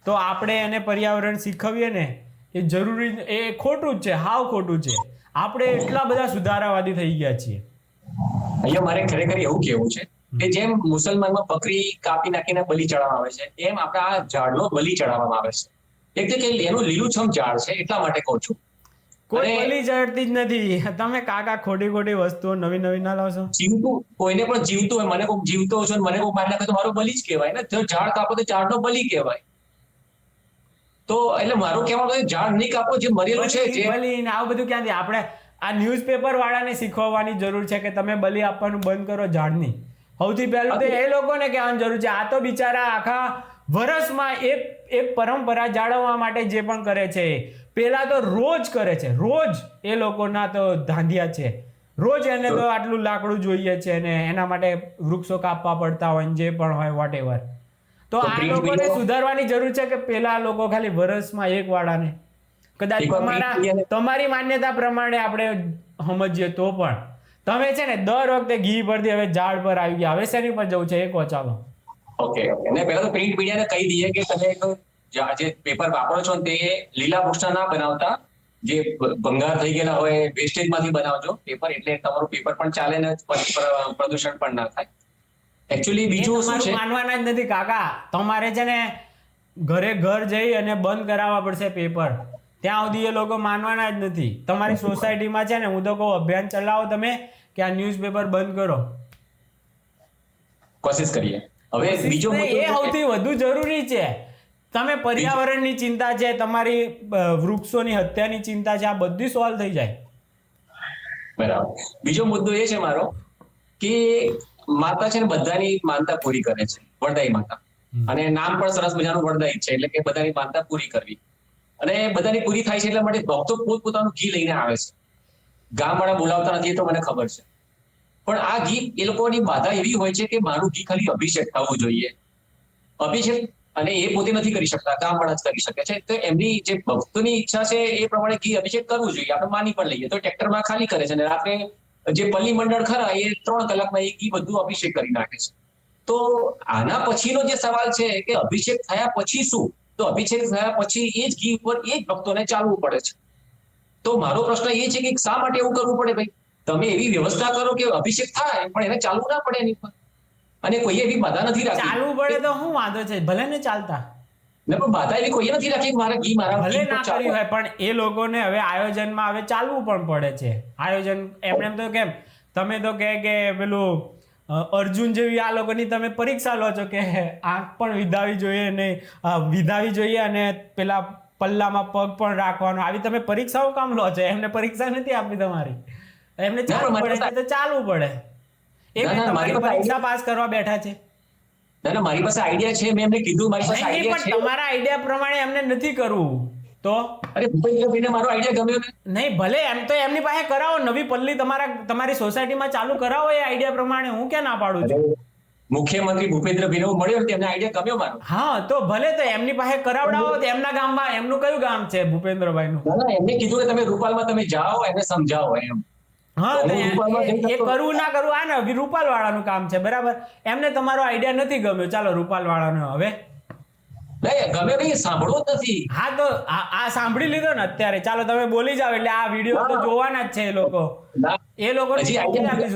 તો આપણે એને પર્યાવરણ શીખવીએ ને એ જરૂરી, એ ખોટું જ છે, હાવ ખોટું છે. આપણે એટલા બધા સુધારાવાદી થઈ ગયા છીએ. અહીંયા મારે ખરેખર એવું કેવું છે કે જેમ મુસલમાનમાં બકરી કાપી નાખીને બલી ચડાવવામાં આવે છે, એમ આપણે આ ઝાડનો બલી ચડાવવામાં આવે છે. એક કે એનું લીલુંછમ ઝાડ છે, એટલા માટે કહું છું. કોઈ બલી ચડતી જ નથી. તમે કાકા ખોટી વસ્તુઓ નવી ના લાવશો. જીવતું કોઈને પણ જીવતું હોય, મને કોઈ જીવતો છો મને કોઈ મારી નાખે તો મારો બલી જ કહેવાય ને. જો ઝાડ કાપો તો ઝાડનો બલી કહેવાય. તો એટલે મારું કહેવાનું ઝાડ નહીં કાપો, જે મરેલું છે જે બલી ને આવું બધું ક્યાંથી? આપણે આ ન્યૂઝપેપર વાળાને શીખવવાની જરૂર છે કે તમે બલી આપવાનું બંધ કરો ઝાડની. સૌથી પહેલું તો એ લોકોને કહેવાની જરૂર છે. આ તો બિચારા આખા વર્ષમાં એક પરંપરા જાળવવા માટે જે પણ કરે છે, પેલા તો રોજ કરે છે. રોજ એ લોકોના તો ધાંધિયા છે. રોજ એને તો આટલું લાકડું જોઈએ છે ને એના માટે વૃક્ષો કાપવા પડતા હોય, જે પણ હોય, વોટ એવર. તો આ લોકોને સુધારવાની જરૂર છે કે પેલા લોકો ખાલી વર્ષમાં એક વાળાને, કદાચ તમારી માન્યતા પ્રમાણે આપણે સમજીએ તો પણ તમે છે ને દર વખતે ઘી પરથી હવે ઝાડ પર આવી ગયા. હવે શેની પર જવું છે એ કહો ચાલો. Okay okay. અને પહેલા તો પ્રિન્ટ મીડિયાને કહી દઈએ કે તમે જે પેપર વાપરો છો ને તે લીલા વૃક્ષના ના બનાવતા, જે ભંગાર થઈ ગયેલા હોય વેસ્ટેજ માંથી બનાવજો પેપર, એટલે તમારું પેપર પણ ચાલે ને પ્રદૂષણ પણ ના થાય. એકચ્યુઅલી બીજું શું છે, માનવાના જ નથી કાકા. તમારે છે ને ઘર જઈ અને બંધ કરાવવા પડશે પેપર. ત્યાં સુધી એ લોકો માનવાના જ નથી. તમારી સોસાયટીમાં છે ને, હું તો કહું અભિયાન ચલાવો તમે કે આ ન્યૂઝપેપર બંધ કરો. કોશિશ કરીએ. હવે બીજો મુદ્દો એ સૌથી વધુ જરૂરી છે. તમે પર્યાવરણની ચિંતા છે, તમારી વૃક્ષોની હત્યાની ચિંતા છે, આ બધી સોલ્વ થઈ જાય. બરાબર. બીજો મુદ્દો એ છે મારો કે માતા છે ને બધાની માનતા પૂરી કરે છે, વરદાઈ માતા. અને નામ પણ સરસ મજાનું વરદાઈ છે, એટલે કે બધાની માનતા પૂરી કરવી. અને બધાની પૂરી થાય છે એટલા માટે ભક્તો પોતપોતાનું ઘી લઈને આવે છે. ગામવાળા બોલાવતા નથી, એ તો મને ખબર છે. પણ આ ઘી એ લોકોની બાધા એવી હોય છે કે મારું ઘી ખાલી અભિષેક થવું જોઈએ. અભિષેક, અને એ પોતે નથી કરી શકતા, ગામવાળા જ કરી શકે છે. તો એમની જે ભક્તોની ઈચ્છા છે એ પ્રમાણે ઘી અભિષેક કરવું જોઈએ. આપણે માની પણ લઈએ તો ટ્રેક્ટરમાં ખાલી કરે છે, અને રાત્રે જે પલ્લી મંડળ ખરા એ 3 કલાકમાં એ ઘી બધું અભિષેક કરી નાખે છે. તો આના પછીનો જે સવાલ છે કે અભિષેક થયા પછી શું, તો અભિષેક થયા પછી એ જ ઘી ઉપર એ જ ભક્તોને ચાલવું પડે છે. તો મારો પ્રશ્ન એ છે કે શા માટે એવું કરવું પડે ભાઈ? તમે એવી વ્યવસ્થા કરો કે અભિષેક થાય પણ એને ચાલવું ના પડે એની પર. અને કોઈ એવી બાધા નથી રાખી. ચાલવું પડે તો શું વાંધો છે? ભલે ને ચાલતા. ને પણ બાધા એવી કોઈ નથી રાખી કે મારા ઘી ભલે ના કરી હોય, પણ એ લોકોને હવે આયોજનમાં હવે ચાલવું પણ પડે છે. આયોજન એમને એમ તો કેમ, તમે તો કે પેલું અર્જુન જેવી આ લોકોની તમે પરીક્ષા લો છો કે આંખ પણ વિધાવી જોઈએ ને વિધાવી જોઈએ, અને પેલા પલ્લામાં પગ પણ રાખવાનો. આવી તમે પરીક્ષાઓ કામ લો છો? એમને પરીક્ષા નથી આપી તમારી, એમને ચાલવું પડે તો ચાલવું પડે. એ તમારી પરીક્ષા પાસ કરવા બેઠા છે. ના, મારી પાસે આઈડિયા છે, મેં એમને કીધું મારી પાસે આઈડિયા છે. તમારા આઈડિયા પ્રમાણે એમને નથી કરવું તો? અરે ભૂપેન્દ્રભાઈને મારો આઈડિયા ગમ્યો ને. નહીં, ભલે એમ તો એમની પાસે કરાવો, નવી પલ્લી તમારી સોસાયટીમાં ચાલુ કરાવો એ આઈડિયા પ્રમાણે. હું ક્યાં ના પાડું છું? મુખ્યમંત્રી ભૂપેન્દ્રભાઈને મળ્યો ને એમને આઈડિયા ગમ્યો મારો. હા, તો ભલે તો એમની પાસે કરાવડાવો. એમના ગામમાં, એમનું કયું ગામ છે ભૂપેન્દ્રભાઈનું? ના, એમને કીધું કે તમે રૂપાલમાં તમે જાઓ, એને સમજાવો એમ. હા, એ કરવું ના કરવું આ ને રૂપાલ વાળાનું કામ છે, બરાબર. એમને તમારો આઈડિયા નથી ગમ્યો, ચાલો રૂપાલ વાળાનો હવે ગમે નહીં, સાંભળવો જ નથી. હા, તો આ સાંભળી લીધો ને અત્યારે. ચાલો તમે બોલી જાઓ, એટલે આ વિડીયો તો જોવાના જ છે એ લોકો. એ લોકો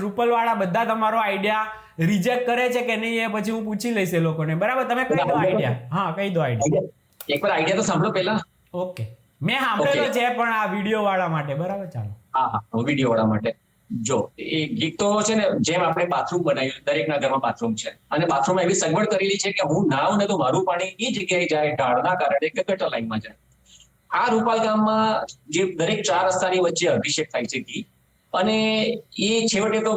રૂપલ વાળા બધા તમારો આઈડિયા રિજેક્ટ કરે છે કે નહીં એ પછી હું પૂછી લઈશ એ લોકોને, બરાબર. તમે કહી દો આઈડિયા. હા, કહી દો આઈડિયા. એકવાર આઈડિયા તો સાંભળો પહેલા. ઓકે, મેં સાંભળેલો છે પણ આ વિડીયો વાળા માટે, બરાબર. ચાલો. હા, વિડીયો વાળા માટે. જો એ ગીત તો છે ને, જેમ આપણે બાથરૂમ બનાવ્યું, દરેકના ઘરમાં બાથરૂમ છે, અને બાથરૂમમાં એવી સગવડ કરેલી છે કે હું નાવ ને તો મારું પાણી એ જગ્યાએ જાય, ઢાળના કારણે કે ગટર લાઈનમાં જાય. આ રૂપાલ ગામમાં જે દરેક 4 રસ્તાની વચ્ચે અભિષેક થાય છે ઘી, અને એ છેવટે તો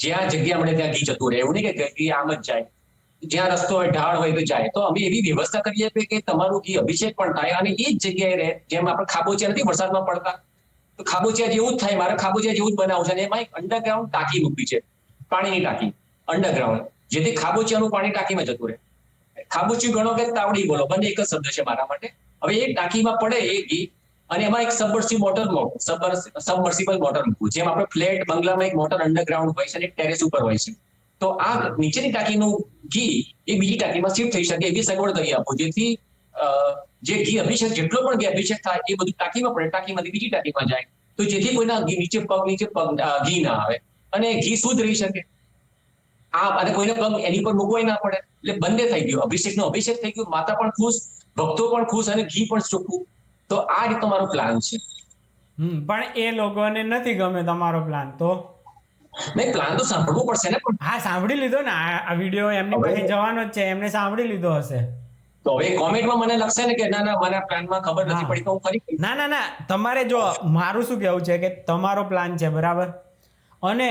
જ્યાં જગ્યા મળે ત્યાં ઘી જતું રહે. એવું નહીં કે ઘી આમ જ જાય, જ્યાં રસ્તો હોય ઢાળ હોય તો જાય. તો અમે એવી વ્યવસ્થા કરીએ કે તમારું ઘી અભિષેક પણ થાય અને એ જ જગ્યાએ રહે. જેમ આપણે ખાબોચિયા નથી વરસાદમાં પડતા, તો ખાબોચિયા જેવું જ થાય. મારે ખાબોચિયા જેવું જ બનાવું છે, અને એમાં એક અંડરગ્રાઉન્ડ ટાંકી મૂકી છે, પાણીની ટાંકી અંડરગ્રાઉન્ડ, જેથી ખાબોચિયાનું પાણી ટાંકીમાં જતું રહે. ખાબોચિયું ગણો કે તાવડી બોલો, બંને એક જ શબ્દ છે મારા માટે. હવે એ ટાંકીમાં પડે એ ઘી, અને એમાં એક સબમર્સિબલ મોટર મૂકવું. જેમ આપણે ફ્લેટ બંગલામાં એક મોટર અંડરગ્રાઉન્ડ હોય છે અને એક ટેરેસ ઉપર હોય છે, તો આ નીચેની ટાંકીનું ઘી એ બીજી ટાંકીમાં શિફ્ટ થઈ શકે એવી સગવડ કરી આપો, જેથી જે ઘી અભિષેક જેટલો પણ ઘી અભિષેક થાય એ બધું ટાંકીમાં પડે, ટાંકીમાંથી બીજી ટાંકીમાં જાય, તો જેથી કોઈના નીચે પગ ઘી ના આવે અને ઘી શુદ્ધ રહી શકે. અને કોઈને પગ એની પર મૂકવાય ના પડે. એટલે બંને થઈ ગયું, અભિષેકનો અભિષેક થઈ ગયું, માતા પણ ખુશ, ભક્તો પણ ખુશ, અને ઘી પણ ચોખ્ખું. તો આ રીતનો મારો પ્લાન છે. પણ એ લોકોને નથી ગમે તમારો પ્લાન તો? નહીં, પ્લાન તો સાંભળવું પડશે ને. પણ હા, સાંભળી લીધો ને. આ વિડીયો એમની પાસે જવાનો જ છે, એમને સાંભળી લીધો હશે. તો હવે કોમેન્ટમાં મને લખશે ને કે ના મારા પ્લાનમાં ખબર નથી પડી, તો હું ફરી ના, તમારે જો મારું શું કહેવું છે કે તમારો પ્લાન છે, બરાબર. અને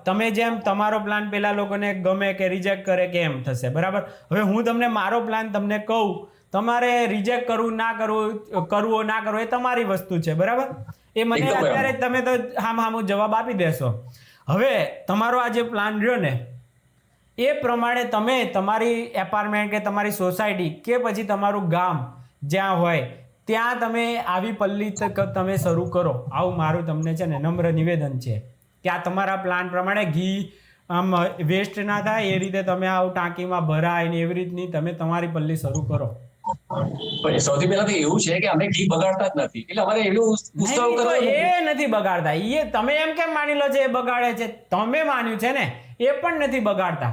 તમે જેમ તમારો પ્લાન પેલા લોકોને ગમે કે રિજેક્ટ કરે કે એમ થશે, બરાબર. હવે હું તમને મારો પ્લાન તમને કહું, તમારે રિજેક્ટ કરવું ના કરવું એ તમારી વસ્તુ છે, બરાબર. એ મને અત્યારે તમે તો હામ જવાબ આપી દેશો. હવે તમારો આ જે પ્લાન રહ્યો ને, એ પ્રમાણે તમે તમારી એપાર્ટમેન્ટ કે તમારી સોસાયટી કે પછી તમારું ગામ જ્યાં હોય ત્યાં તમે આવી પલ્લી તમે શરૂ કરો. આવું મારું તમને છે ને નમ્ર નિવેદન છે કે આ તમારા પ્લાન પ્રમાણે ઘી આમ વેસ્ટ ના થાય એ રીતે તમે આવું ટાંકીમાં ભરાય ને એવી રીતની તમે તમારી પલ્લી શરૂ કરો. પણ સૌથી પહેલા તો એવું છે કે અમે ઘી બગાડતા જ નથી, એટલે અમારે એવું ઉત્સવ નહીં, તો કરવો એ નથી બગાડતા. એ તમે એમ કેમ માની લો છો એ બગાડે છે? તમે માન્યું છે ને, એ પણ નથી બગાડતા.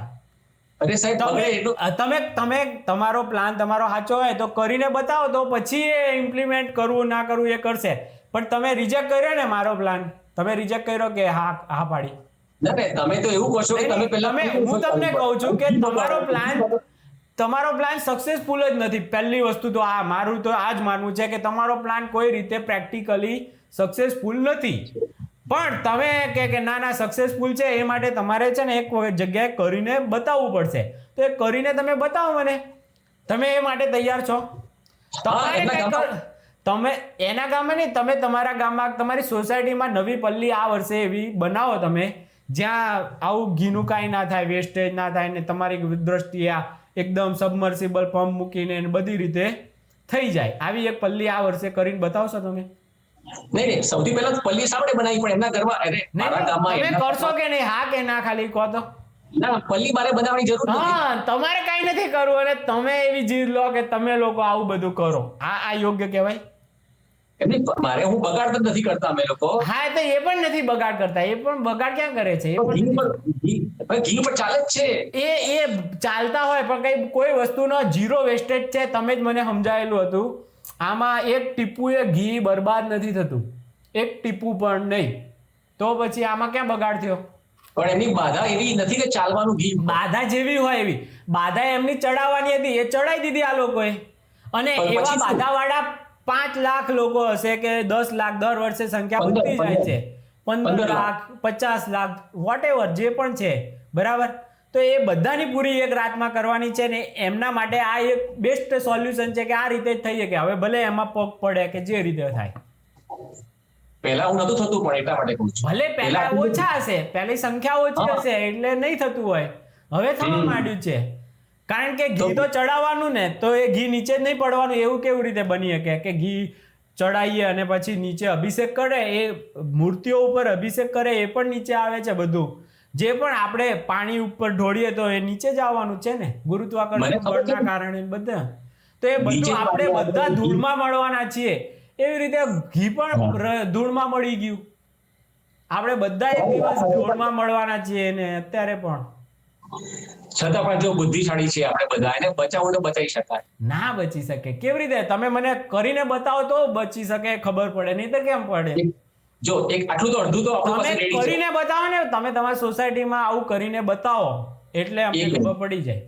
અરે સાહેબ બગડે એટલું તમે તમે તમારો પ્લાન તમારો સાચો હોય તો કરીને બતાવો, તો પછી એ ઇમ્પ્લિમેન્ટ કરવું ના કરવું એ કરશે. પણ તમે રિજેક્ટ કર્યો ને મારો પ્લાન, તમે રિજેક્ટ કર્યો કે હા પાડી. ના તમે તો એવું કહો છો કે તમે પહેલા હું તમને કહું છું કે તમારો પ્લાન સક્સેસફુલ જ નથી. પહેલી વસ્તુ તો મારું તો આ જ માનવું છે કે તમારો પ્લાન કોઈ રીતે પ્રેક્ટિકલી સક્સેસફુલ નથી. પણ તમે કે ના સક્સેસફુલ છે, એ માટે તમારે છે ને એક જગ્યાએ કરીને બતાવવું પડશે. તો એ કરીને તમે બતાવો મને, તમે એ માટે તૈયાર છો? તમે એના ગામમાં નહીં, તમે તમારા ગામમાં તમારી સોસાયટીમાં નવી પલ્લી આ વર્ષે એવી બનાવો તમે, જ્યાં આવું ઘીનું કાંઈ ના થાય, વેસ્ટેજ ના થાય ને તમારી દ્રષ્ટિએ એકદમ સબમર્સિબલ પંપ મૂકીને બધી રીતે થઈ જાય. આવી એક પલ્લી આ વર્ષે કરીને બતાવશો તમે? નહીં, સૌથી પહેલા પલ્લી સામે બનાવી, પણ એમના ઘરમાં મારા ગામમાં તમે કરશો કે નહીં? હા કે ના ખાલી કહો તો. ના, પલ્લી મારે બનાવવાની જરૂર નથી. હા, તમારે કાંઈ નથી કરવું અને તમે એવી જીદ લો કે તમે લોકો આવું બધું કરો. આ યોગ્ય કહેવાય? એમની મારે હું બગાડ તો નથી કરતા અમે લોકો. હા, તો એ પણ નથી બગાડ કરતા. એ પણ બગાડ ક્યાં કરે છે? ઘી પર ચાલે જ છે. એ ચાલતા હોય પણ કોઈ વસ્તુનો ઝીરો વેસ્ટેજ છે. તમે જ મને સમજાયેલું હતું. આમાં એક ટીપું એ ઘી બરબાદ નથી થતું, એક ટીપું પણ નહીં. તો પછી આમાં ક્યાં બગાડ થયો? પણ એમની બાધા એવી નથી કે ચાલવાનું ઘી બાધા જેવી હોય એવી બાધા એમની ચડાવવાની હતી, એ ચડાવી દીધી આ લોકોએ. અને એવા બાધાવાળા 5 લાખ લોકો હશે કે 10 લાખ દર વર્ષે સંખ્યા વધતી જાય છે. 15 લાખ 50 લાખ વોટેવર જે પણ છે, બરાબર? તો એ બધાની પૂરી એક રાતમાં કરવાની છે ને એમના માટે આ એક બેસ્ટ સોલ્યુશન છે કે આ રીતે જ થઈ શકે. હવે ભલે એમાં પગ પડે કે જે રીતે થાય. પહેલા હું નતું થતું, પણ એટલા માટે કહું છું. ભલે પહેલા ઓછા હશે, પહેલી સંખ્યા ઓછી હશે એટલે નહીં થતું હોય, હવે થવા માંડ્યું છે. કારણ કે ઘી તો ચડાવવાનું ને, તો એ ઘી નીચે જ નહીં પડવાનું. એવું કેવી રીતે બની શકે કે ઘી ચડાવીએ અને પછી નીચે અભિષેક કરે? એ મૂર્તિઓ ઉપર અભિષેક કરે એ પણ નીચે આવે છે. બધું જે પણ આપણે પાણી ઉપર ઢોળીએ તો એ નીચે જ આવવાનું છે ને, ગુરુત્વાકર્ષણ બળના કારણે બધા. તો એ બધું આપણે બધા ધૂળમાં મળવાના છીએ. એવી રીતે ઘી પણ ધૂળમાં મળી ગયું. આપણે બધા એક દિવસ ધૂળમાં મળવાના છીએ ને અત્યારે પણ. છતાં પણ જો બુદ્ધિશાળી છે આપણે બધા, એને બચાવવું તો બચાવી શકાય. ના બચી શકે. કેવી રીતે? તમે મને કરીને બતાવો તો બચી શકે, ખબર પડે. નહીં તો કેમ પડે? જો એક આટલું તો અડધું તો આપણી પાસે રેડી છે. કરીને બતાવો ને, તમે તમારી સોસાયટીમાં આવું કરીને બતાવો એટલે અમને ખબર પડી જાય.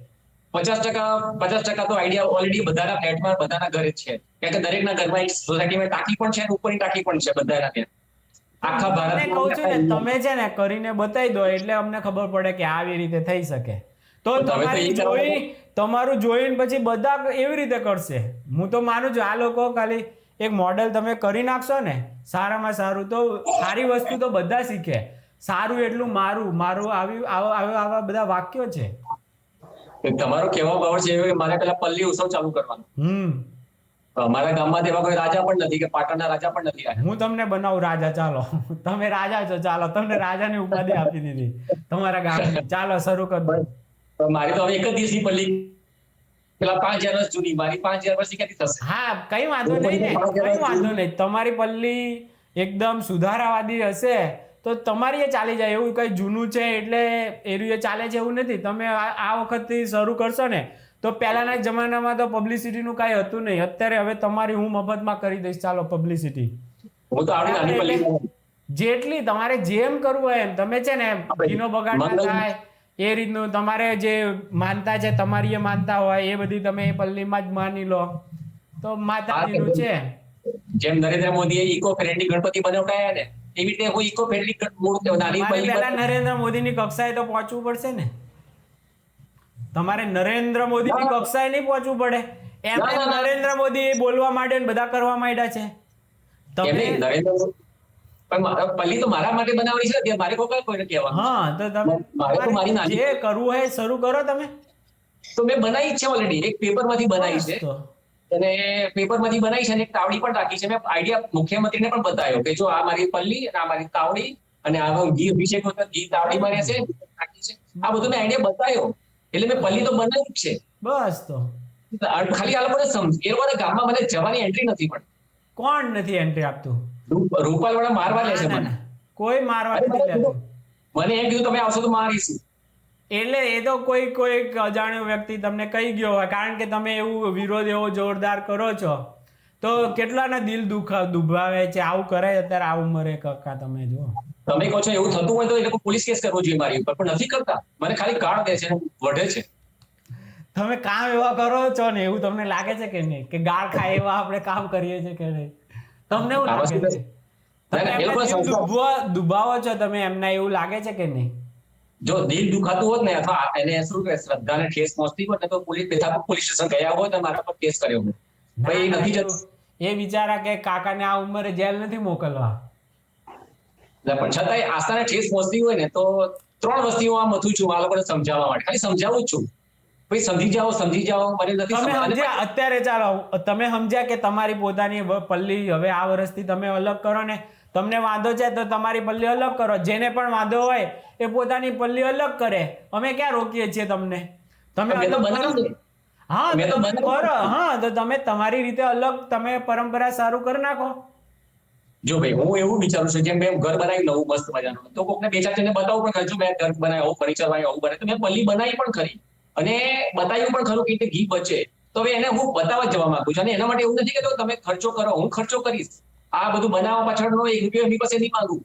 50% તો આઈડિયા ઓલરેડી બધાના ફ્લેટમાં બધાના ઘરે જ છે. કારણ કે દરેકના ઘરમાં એક સોસાયટીમાં ટાંકી પણ છે અને ઉપરની ટાંકી પણ છે બધાના ત્યાં. આખા ભારતમાં કહું છું ને, તમે છે ને કરીને બતાવી દો એટલે અમને ખબર પડે કે આવી રીતે થઈ શકે. તો તમારું જોઈને પછી બધા એવી રીતે કરશે. હું તો માનું છું આ લોકો ખાલી એક મોડેલ તમે કરી નાખશો ને સારામાં સારું, તો સારી વસ્તુ તો બધા શીખે. સારું એટલું મારું આવા બધા વાક્યો છે. તમારો કેવો ભાવ છે કે મારે પેલા પલ્લી ઉત્સવ ચાલુ કરવાનો. અમારા ગામમાં એવા કોઈ રાજા પણ નથી કે પાટણના રાજા પણ નથી. હું તમને બનાવું રાજા. ચાલો, તમે રાજા છો, ચાલો તમને રાજાની ઉપાધિ આપી દીધી તમારા ગામની. ચાલો શરૂ કરો. મારી તો હવે એક જ દિવસની પલ્લી, પેલા 5000 વર્ષ જૂની, મારી 5000 વર્ષની ક્યાંથી થશે? હા, કઈ વાંધો નહીં ને, કઈ વાંધો નહીં. તમારી પલ્લી એકદમ સુધારાવાદી હશે તો તમારી એ ચાલી જાય. એવું કઈ જૂનું છે એટલે એરિયો ચાલે છે એવું નથી. તમે આ વખતથી શરૂ કરશો ને, તો પહેલાના જમાનામાં તો પબ્લિસિટીનું કાંઈ હતું નહીં. અત્યારે હવે તમારી હું મફતમાં કરી દઈશ. ચાલો પબ્લિસિટી. હું તો આવડી નાની પલ્લી, જેટલી તમારે જેમ કરવું હોય એમ. તમે છે ને ઘીનો બગાડ ના થાય એ રીતનું તમારે જે માનતા છે, તમારી એ માનતા હોય એ બધી તમે પલ્લીમાં જ માની લો તો માતાજીનું છે. જેમ નરેન્દ્ર મોદીએ ઇકો ફ્રેન્ડલી ગણપતિ બનાવડાયા ને, એવી રીતે હું ઇકો ફ્રેન્ડલી મૂર્તિ નાની પલ્લી. પહેલા નરેન્દ્ર મોદીની કક્ષાએ તો પહોંચવું પડશે ને. તમારે નરેન્દ્ર મોદીની કક્ષાએ નહીં પહોંચવું પડે. એમને નરેન્દ્ર મોદી બોલવા માંડે ને બધા કરવા માંડ્યા છે. તમે પલ્લી તો મારા માટે બનાવવાની છે, મારે કોઈને કહેવાનું. હા, તો તમે જે કરવું હોય શરૂ કરો. તમે તો મેં બનાવી છે ઓલરેડી. એક પેપરમાંથી બનાવી છે અને પેપરમાંથી બનાવી છે અને એક તાવડી પણ રાખી છે. મેં આઈડિયા મુખ્યમંત્રીને પણ બતાવ્યો કે જો આ મારી પલ્લી અને આ મારી તાવડી અને આ ઘી અભિષેક ઘી તાવડીમાં રહેશે રાખી છે. આ બધું મેં આઈડિયા બતાવ્યો એટલે મેં પલ્લી તો બનાવ્યું જ છે. બસ તો ખાલી આ લોકોને એ લોકોને ગામમાં મને જવાની એન્ટ્રી નથી પણ કોણ નથી એન્ટ્રી આપતું? રૂપાલ વાળા મારવા લે છે ના, મને. ના, કોઈ મારવા અરે નથી લેતું. મને એમ કીધું તમે આવશો તો મારીશું. એટલે એ તો કોઈ અજાણ્યો વ્યક્તિ તમને કહી ગયો હોય, કારણ કે તમે એવું વિરોધ એવો જોરદાર કરો છો તો કેટલાના દિલ દુભાવે છે. આવું કરે અત્યારે આ ઉંમરે કાકા, તમે જો. તમે કહો છો એવું થતું હોય તો એ લોકો પોલીસ કેસ કરવો જોઈએ મારી ઉપર, પણ નથી કરતા. મને ખાલી ગાળ દે છે, વઢે છે. તમે કામ એવા કરો છો ને એવું તમને લાગે છે કે નહીં, કે ગાળ ખાય એવા આપણે કામ કરીએ છીએ કે નહીં? તમને એવું લાગે છે? તમે એ લોકો એમને દુભાવો છો તમે એમના, એવું લાગે છે કે નહીં? જો દિલ દુખાતું હોત ને અથવા એને શું કે શ્રદ્ધાને ઠેસ પહોંચતી હોત ને તો પોલીસ સ્ટેશન ગયા હોત ને મારા પર કેસ કર્યો હોત. ભાઈ એ નથી જતું. એ બિચારા કે કાકાને આ ઉંમરે જેલ નથી મોકલવા. પણ છતાંય આસ્થાને ઠેસ પહોંચતી હોય ને તો 3 વસ્તીઓ આ મથું છું આ લોકોને સમજાવવા માટે, ખાલી સમજાવું જ છું. ભાઈ સમજી જાઓ, મને નથી તમે સમજાતું. સમજ્યા? અત્યારે ચાલો તમે સમજ્યા કે તમારી પોતાની પલ્લી હવે આ વર્ષથી તમે અલગ કરો ને, તમને વાંધો છે તો તમારી પલ્લી અલગ કરો. જેને પણ વાંધો હોય એ પોતાની પલ્લી અલગ કરે. અમે ક્યાં રોકીએ છીએ તમને? તમે અલગ કરો. હા, તમે કરો. હા, તો તમે તમારી રીતે અલગ, તમે પરંપરા સારું કરી નાખો. જો ભાઈ હું એવું વિચારું છું, જેમ મેં ઘર બનાવી નવું મસ્ત મજાનું, તો કોકને 2-4 જણને બતાવું પણ ખરું, મેં ઘર બનાવ્યું, આવું ફર્નિચર બનાવ્યું, આવું બને, તો મેં પલ્લી બનાવી પણ ખરી અને બતાવ્યું પણ ખરું કે ઘી બચે. તો હવે એને હું બતાવવા જવા માંગુ છું અને એના માટે એવું નથી કે તમે ખર્ચો કરો, હું ખર્ચો કરીશ. આ બધું બનાવવા પાછળનો 1 રૂપિયો એમની પાસે નહીં માંગુ.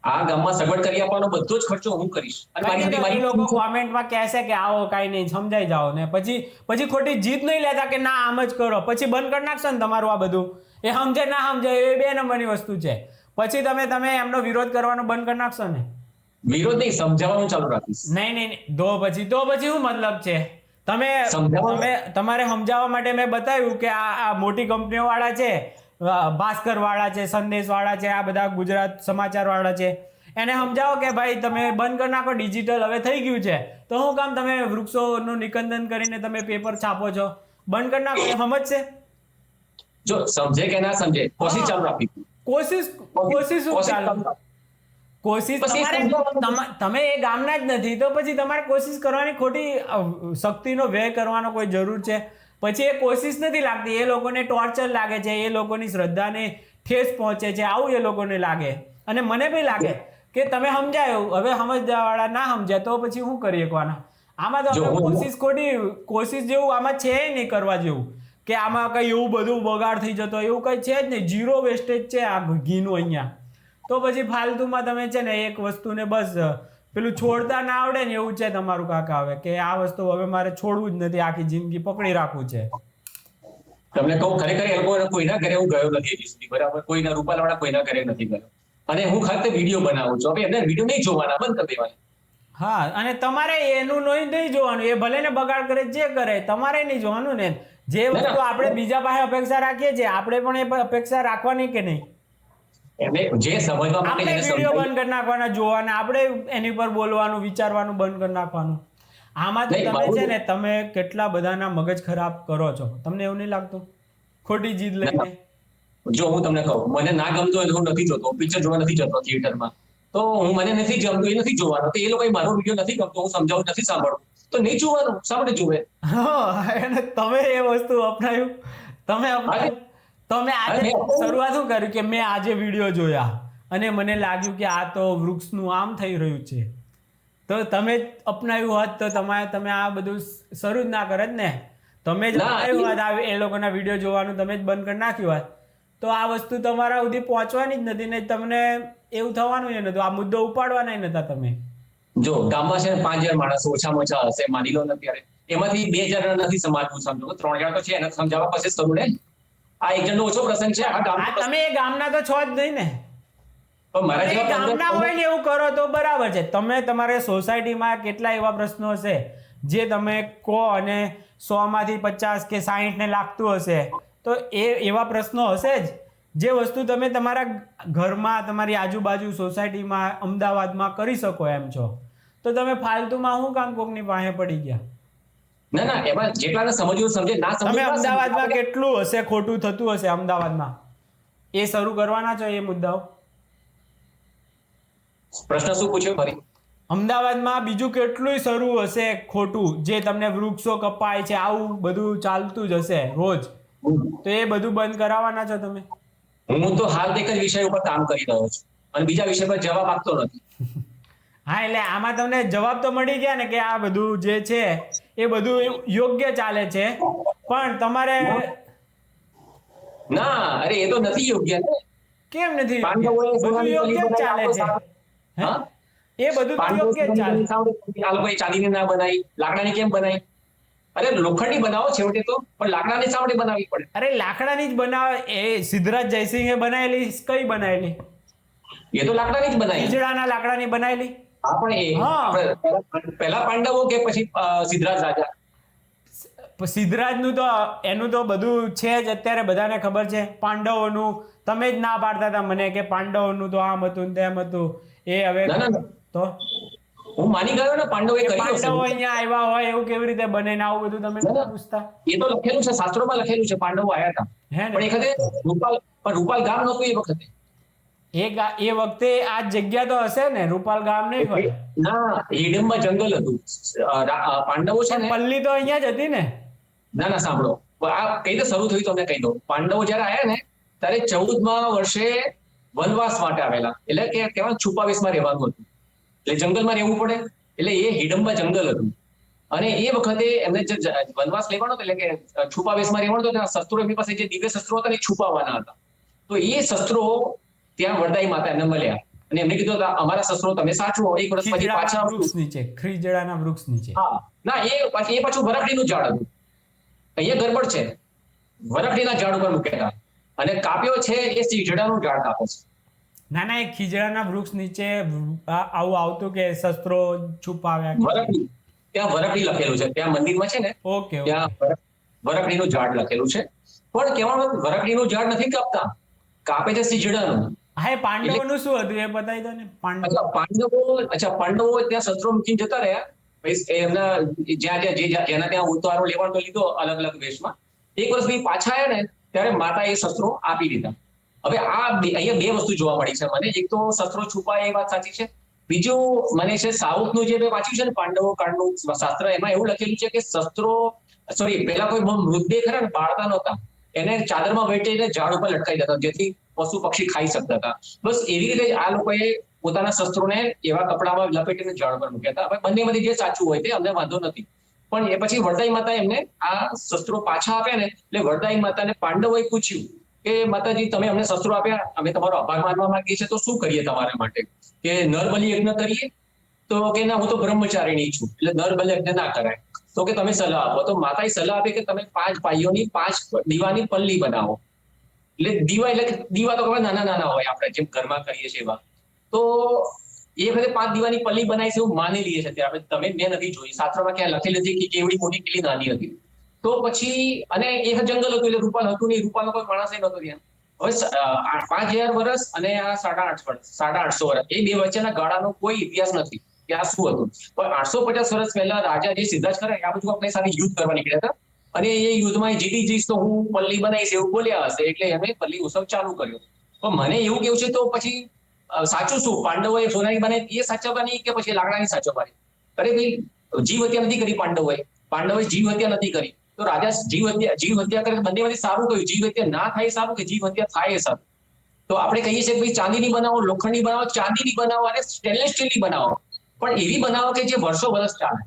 આ ગામમાં સગવડ કરી આપવાનો બધો જ ખર્ચો હું કરીશ. અને મારી લોકો કોમેન્ટમાં કહેશે કે આવો કાંઈ નહીં, સમજાઈ જાઓ ને પછી ખોટી જીત નહીં લેતા કે ના આમ જ કરો, પછી બંધ કરી નાખશો ને તમારું આ બધું. એ સમજે ના સમજે એ 2 નંબરની વસ્તુ છે. પછી તમે એમનો વિરોધ કરવાનો બંધ કરી નાખશો ને. વિરોધ નહીં, સમજાવવાનું ચાલુ રાખીશ. નહીં, તો પછી શું મતલબ છે? તમારે સમજાવવા માટે મેં બતાવ્યું કે આ મોટી કંપનીઓ વાળા છે, ભાસ્કર વાળા છે, સંદેશ વાળા છે, આ બધા ગુજરાત સમાચાર વાળા છે, એને સમજાવો કે ભાઈ તમે બંધ કરી નાખો, ડિજિટલ હવે થઈ ગયું છે. તો શું કામ તમે વૃક્ષોનું નિકંદન કરીને તમે પેપર છાપો છો? બંધ કરી નાખો. સમજશે? જો સમજે કે ના સમજે, કોશિશ ચાલુ રાખી. કોશિશ શું ચાલુ? કોશિશ તમે એ ગામના જ નથી તો પછી તમારે કોશિશ કરવાની ખોટી શક્તિનો વ્યય કરવાનો કોઈ જરૂર છે? પછી એ કોશિશ નથી લાગતી, એ લોકોને ટોર્ચર લાગે છે, એ લોકોની શ્રદ્ધાને ઠેસ પહોંચે છે, આવું એ લોકોને લાગે. અને મને બી લાગે કે તમે સમજાયું, હવે સમજવાવાળા ના સમજ્યા તો પછી શું કરીએ કોના? આમાં તો કોશિશ જેવું આમાં છે નહીં કરવા જેવું, કે આમાં કઈ એવું બધું બગાડ થઈ જતો એવું કઈ છે જ નહીં. 0 વેસ્ટેજ છે આ ઘીનું અહીંયા. તો પછી ફાલતુમાં તમે છે ને એક વસ્તુને બસ પેલું છોડતા ના આવડે ને એવું છે તમારું કાકા. હવે કે આ વસ્તુ હવે મારે છોડવું જ નથી, આખી જિંદગી પકડી રાખવું છે. તમને કહું ખરેખર એ લોકો કોઈના ઘરે હું ગયો નથી હજી સુધી, બરાબર? કોઈના રૂપાલવાળા કોઈના ઘરે નથી ગયો અને હું ખાલી વિડીયો બનાવું છું. હવે એમને વિડીયો નહીં જોવાના, બંધ કરી દેવાના. હા, અને તમારે એનું નહીં જોવાનું, એ ભલે ને બગાડ કરે જે કરે, તમારે નહીં જોવાનું ને. જે વસ્તુ આપણે બીજા પાસે અપેક્ષા રાખીએ છીએ આપણે પણ એ અપેક્ષા રાખવાની કે નહીં? એમને જે સમજવા માટે આપણે વિડીયો બંધ કરી નાખવાના, જોવાના, આપણે એની પર બોલવાનું, વિચારવાનું બંધ કરી નાખવાનું. આમાં તો તમે છે ને તમે કેટલા બધાના મગજ ખરાબ કરો છો, તમને એવું નહીં લાગતું? ખોટી જીદ લઈને. જો હું તમને કહું, મને ના ગમતો હોય હું નથી જોતો, પિક્ચર જોવા નથી જતો થિયેટરમાં, તો મને નથી ગમતું એ નથી જોવાનું. તો એ લોકો મારો વિડીયો નથી ગમતો, હું સમજાવું નથી સાંભળવું, તો નહીં જોવાનું. શા માટે જોવે? તમે એ વસ્તુ અપનાવ્યું, તમે આજે શરૂઆત શું કર્યું કે મેં આજે વિડીયો જોયા અને મને લાગ્યું કે આ તો વૃક્ષનું આમ થઈ રહ્યું છે, તો તમે અપનાવ્યું હોત તો તમે આ બધું શરૂ જ ના કરત ને. તમે જ અપનાવ્યું હોત એ લોકોના વિડીયો જોવાનું, તમે જ બંધ કરી નાખ્યું હોત તો આ વસ્તુ તમારા સુધી પહોંચવાની જ નથી ને તમને એવું થવાનું જ નતું, આ મુદ્દો ઉપાડવાના નતા તમે. જો ગામમાં છે ને 5000 માણસો ઓછામાં ઓછા હશે, માની લો ને અત્યારે, એમાંથી 2000 નથી સમાજનું સમજો, 3000 તો છે, એને સમજાવવા પાસે શરૂ ને. આ એક જણનો ઓછો પ્રસંગ છે આ ગામ. તમે એ ગામના તો છો જ નહીં ને. પણ મારા જેવા ગામના હોય ને એવું કરો તો બરાબર છે. તમે તમારે સોસાયટીમાં કેટલા એવા પ્રશ્નો હશે જે તમે કહો અને 100 માંથી 50 કે 60 ને લાગતું હશે, તો એવા પ્રશ્નો હશે જ જે વસ્તુ તમે તમારા ઘરમાં, તમારી આજુબાજુ સોસાયટીમાં, અમદાવાદમાં કરી શકો એમ છો, તો તમે ફાલતુમાં શું કામ કોકની પાસે પડી ગયા? ના, એમાં જેટલાને સમજવું સમજે, ના સમજે. તમે અમદાવાદમાં કેટલું હશે ખોટું થતું હશે અમદાવાદમાં, એ શરૂ કરવાના છો એ મુદ્દાઓ? પ્રશ્ન શું પૂછ્યો ફરી? અમદાવાદમાં બીજું કેટલું શરૂ હશે ખોટું, જે તમને વૃક્ષો કપાય છે આવું બધું ચાલતું જ હશે રોજ, તો એ બધું બંધ કરાવવાના છો તમે? હું તો હાલ એક જ વિષય ઉપર કામ કરી રહ્યો છું અને બીજા વિષય પર જવાબ આપતો નથી. હા, એટલે આમાં તમને જવાબ તો મળી ગયા ને કે આ બધું જે છે એ બધું યોગ્ય ચાલે છે, પણ તમારે ના, અરે એ તો નથી યોગ્ય ને. કેમ નથી યોગ્ય? પાંડવોએ બધું સોનાની યોગ્ય જ તલી ચાલે બનાવી, છે. હે? હા? એ બધું તો પાંડવો યોગ્ય જ સોનાની ચાલે. તલી સાવ આ લોકોએ ચાંદીની ના બનાવી, લાકડાની કેમ બનાવી? અરે લોખંડની બનાવો છેવટે તો, પણ લાકડાની શા માટે બનાવવી પડે? અરે લાકડાની જ બનાવે. એ સિદ્ધરાજ જયસિંહે બનાવેલી કઈ બનાવેલી? એ તો લાકડાની જ બનાવી. ખીજડાના લાકડાની બનાવેલી. હા, પણ એ હા. આપણે પહેલા પાંડવો કે પછી સિદ્ધરાજ રાજા? સિદ્ધરાજનું તો એનું તો બધું છે જ અત્યારે બધાને ખબર છે. પાંડવોનું તમે જ ના પાડતા હતા મને કે પાંડવોનું તો આમ હતું ને તેમ હતું. એ હવે ના, ના, ના. તો હું માની ગયો ને પાંડવોએ કે કર્યું હશે. પાંડવો અહીંયા આવ્યા હોય એવું કેવી રીતે બને ને આવું બધું તમે ના, નતા ના. પૂછતા? એ તો લખેલું છે, શાસ્ત્રોમાં લખેલું છે પાંડવો આવ્યા હતા. હે ને? પણ એ વખતે રૂપાલ ગામ નહોતું એ વખતે. એ વખતે આ જગ્યા તો હશે ને, રૂપાલ ગામ નહીં હોય. ના, હિડમ્બા જંગલ હતું. પાંડવો છે ને. પલ્લી તો અહીંયા જ હતી ને. ના, ના, સાંભળો. આ કઈ રીતે શરૂ થયું તમને કહી દઉં. પાંડવો જયારે આવ્યા ને ત્યારે 14મા વર્ષે વનવાસ માટે આવેલા, એટલે કે કેવા છુપાવેશમાં રહેવાનું હતું, એટલે જંગલમાં રહેવું પડે, એટલે એ હિડમ્બા જંગલ હતું. અને એ વખતે એમને જે વનવાસ લેવાનો હતો, એટલે કે છુપાવેશમાં રહેવાનું હતું, ત્યાં શસ્ત્રો એમની પાસે જે દિવ્ય શસ્ત્રો હતા એ છુપાવવાના હતા. તો એ શસ્ત્રો ત્યાં વરદાઈ માતા એમને મળ્યા અને એમને કીધું અમારા શસ્ત્રો તમે સાચવો, 1 વર્ષ પછી પાછા વૃક્ષ નીચે, ખીજડાના વૃક્ષ નીચે. હા, ના, એ પાછું વરખડીનું ઝાડ હતું. અહીંયા ગરબડ છે. વરખડીના ઝાડ ઉપર મૂકેલા અને કાપ્યો છે એ સીજડાનું ઝાડ કાપો છે. ના, ના, એ ખીજડાના વૃક્ષ નીચે આવું આવતું કે શસ્ત્રો છુપાવ્યા. વરખડી, ત્યાં વરખડી લખેલું છે, ત્યાં મંદિરમાં છે ને, ઓકે, ત્યાં વરખડીનું ઝાડ લખેલું છે. પણ કહેવાનું વરખડીનું ઝાડ નથી કાપતા, કાપે છે સીજડાનું. હા, એ પાંડવોનું શું હતું એ બતાવી દો ને. પાંડવો ત્યાં શસ્ત્રો મૂકીને જતા રહ્યા. એમના જેના ત્યાં ઉતારો લેવાનો તો લીધો અલગ અલગ વેશમાં. 1 વર્ષ પછી પાછા આવ્યા ને ત્યારે માતા એ શસ્ત્રો આપી દીધા. હવે અહીંયા 2 વસ્તુ જોવા મળી છે મને. એક તો શસ્ત્રો છુપાય એ વાત સાચી છે. બીજું મને છે સાઉથનું જે મેં વાંચ્યું છે ને પાંડવો કાળનું શાસ્ત્ર, એમાં એવું લખેલું છે કે શસ્ત્રો પેલા કોઈ મૃતદેહ ખરા ને બાળતા નહોતા, એને ચાદરમાં વેટીને ઝાડ ઉપર લટકાઈ દેતા જેથી પશુ પક્ષી ખાઈ શકતા હતા. બસ એવી રીતે આ લોકોએ પોતાના શસ્ત્રોને એવા કપડામાં લપેટીને ઝાડ પર મૂક્યા હતા. હવે બંનેમાંથી જે સાચું હોય તે અમને વાંધો નથી, પણ એ પછી વરદાઈ માતા એમને આ શસ્ત્રો પાછા આપ્યા ને એટલે વરદાઈ માતાને પાંડવોએ પૂછ્યું કે માતાજી તમે અમને શસ્ત્રો આપ્યા, અમે તમારો આભાર માનવા માંગીએ છીએ, તો શું કરીએ તમારા માટે? કે નરબલી યજ્ઞ કરીએ? તો કે ના, હું તો બ્રહ્મચારીણી છું એટલે નરબલી યજ્ઞ ના કરાય. તો કે તમે સલાહ આપો. તો માતાએ સલાહ આપી કે તમે 5 પાઈઓની 5 દીવાની પલ્લી બનાવો. એટલે દીવા તો ખબર નાના નાના હોય આપણે જેમ ઘરમાં કરીએ છીએ એવા. તો એ વખતે 5 દીવાની પલ્લી બનાવી છે એવું માની લઈએ છે ત્યારે. મેં નથી જોઈ, શાસ્ત્રમાં ક્યાં લખેલી હતી કે કેવડી મોટી કેટલી નાની હતી. તો પછી અને એ જંગલ હતું એટલે રૂપાલ હતું નહીં, રૂપાલનો કોઈ માણસ નહોતો ત્યાં. હવે 5000 વર્ષ અને આ 850 વર્ષ, એ 2 વચ્ચેના ગાળાનો કોઈ ઇતિહાસ નથી કે આ શું હતું. પણ 850 વર્ષ પહેલા રાજા જે સિદ્ધાર્થ કરે આ બધું આપણે સાથે યુદ્ધ કરવા નીકળ્યા હતા અને એ યુદ્ધમાં જીતી જઈશ તો હું પલ્લી બનાવીશ એવું બોલ્યા હશે, એટલે એમણે પલ્લી ઉત્સવ ચાલુ કર્યો. પણ મને એવું કેવું છે તો પછી સાચું શું, પાંડવોએ સોનાની બનાવી એ સાચવવાની કે પછી લાકડાની સાચવવાની? અરે ભાઈ, જીવ હત્યા નથી કરી પાંડવોએ જીવ હત્યા નથી કરી. તો રાજા જીવ હત્યા કરે બંનેમાંથી સારું કયું? જીવ હત્યા ના થાય સારું કે જીવ હત્યા થાય સારું? તો આપણે કહીએ છીએ કે ભાઈ ચાંદીની બનાવો, લોખંડની બનાવો, ચાંદીની બનાવો અને સ્ટેનલેસ સ્ટીલની બનાવો, પણ એવી બનાવો કે જે વર્ષો વર્ષ ચાલે.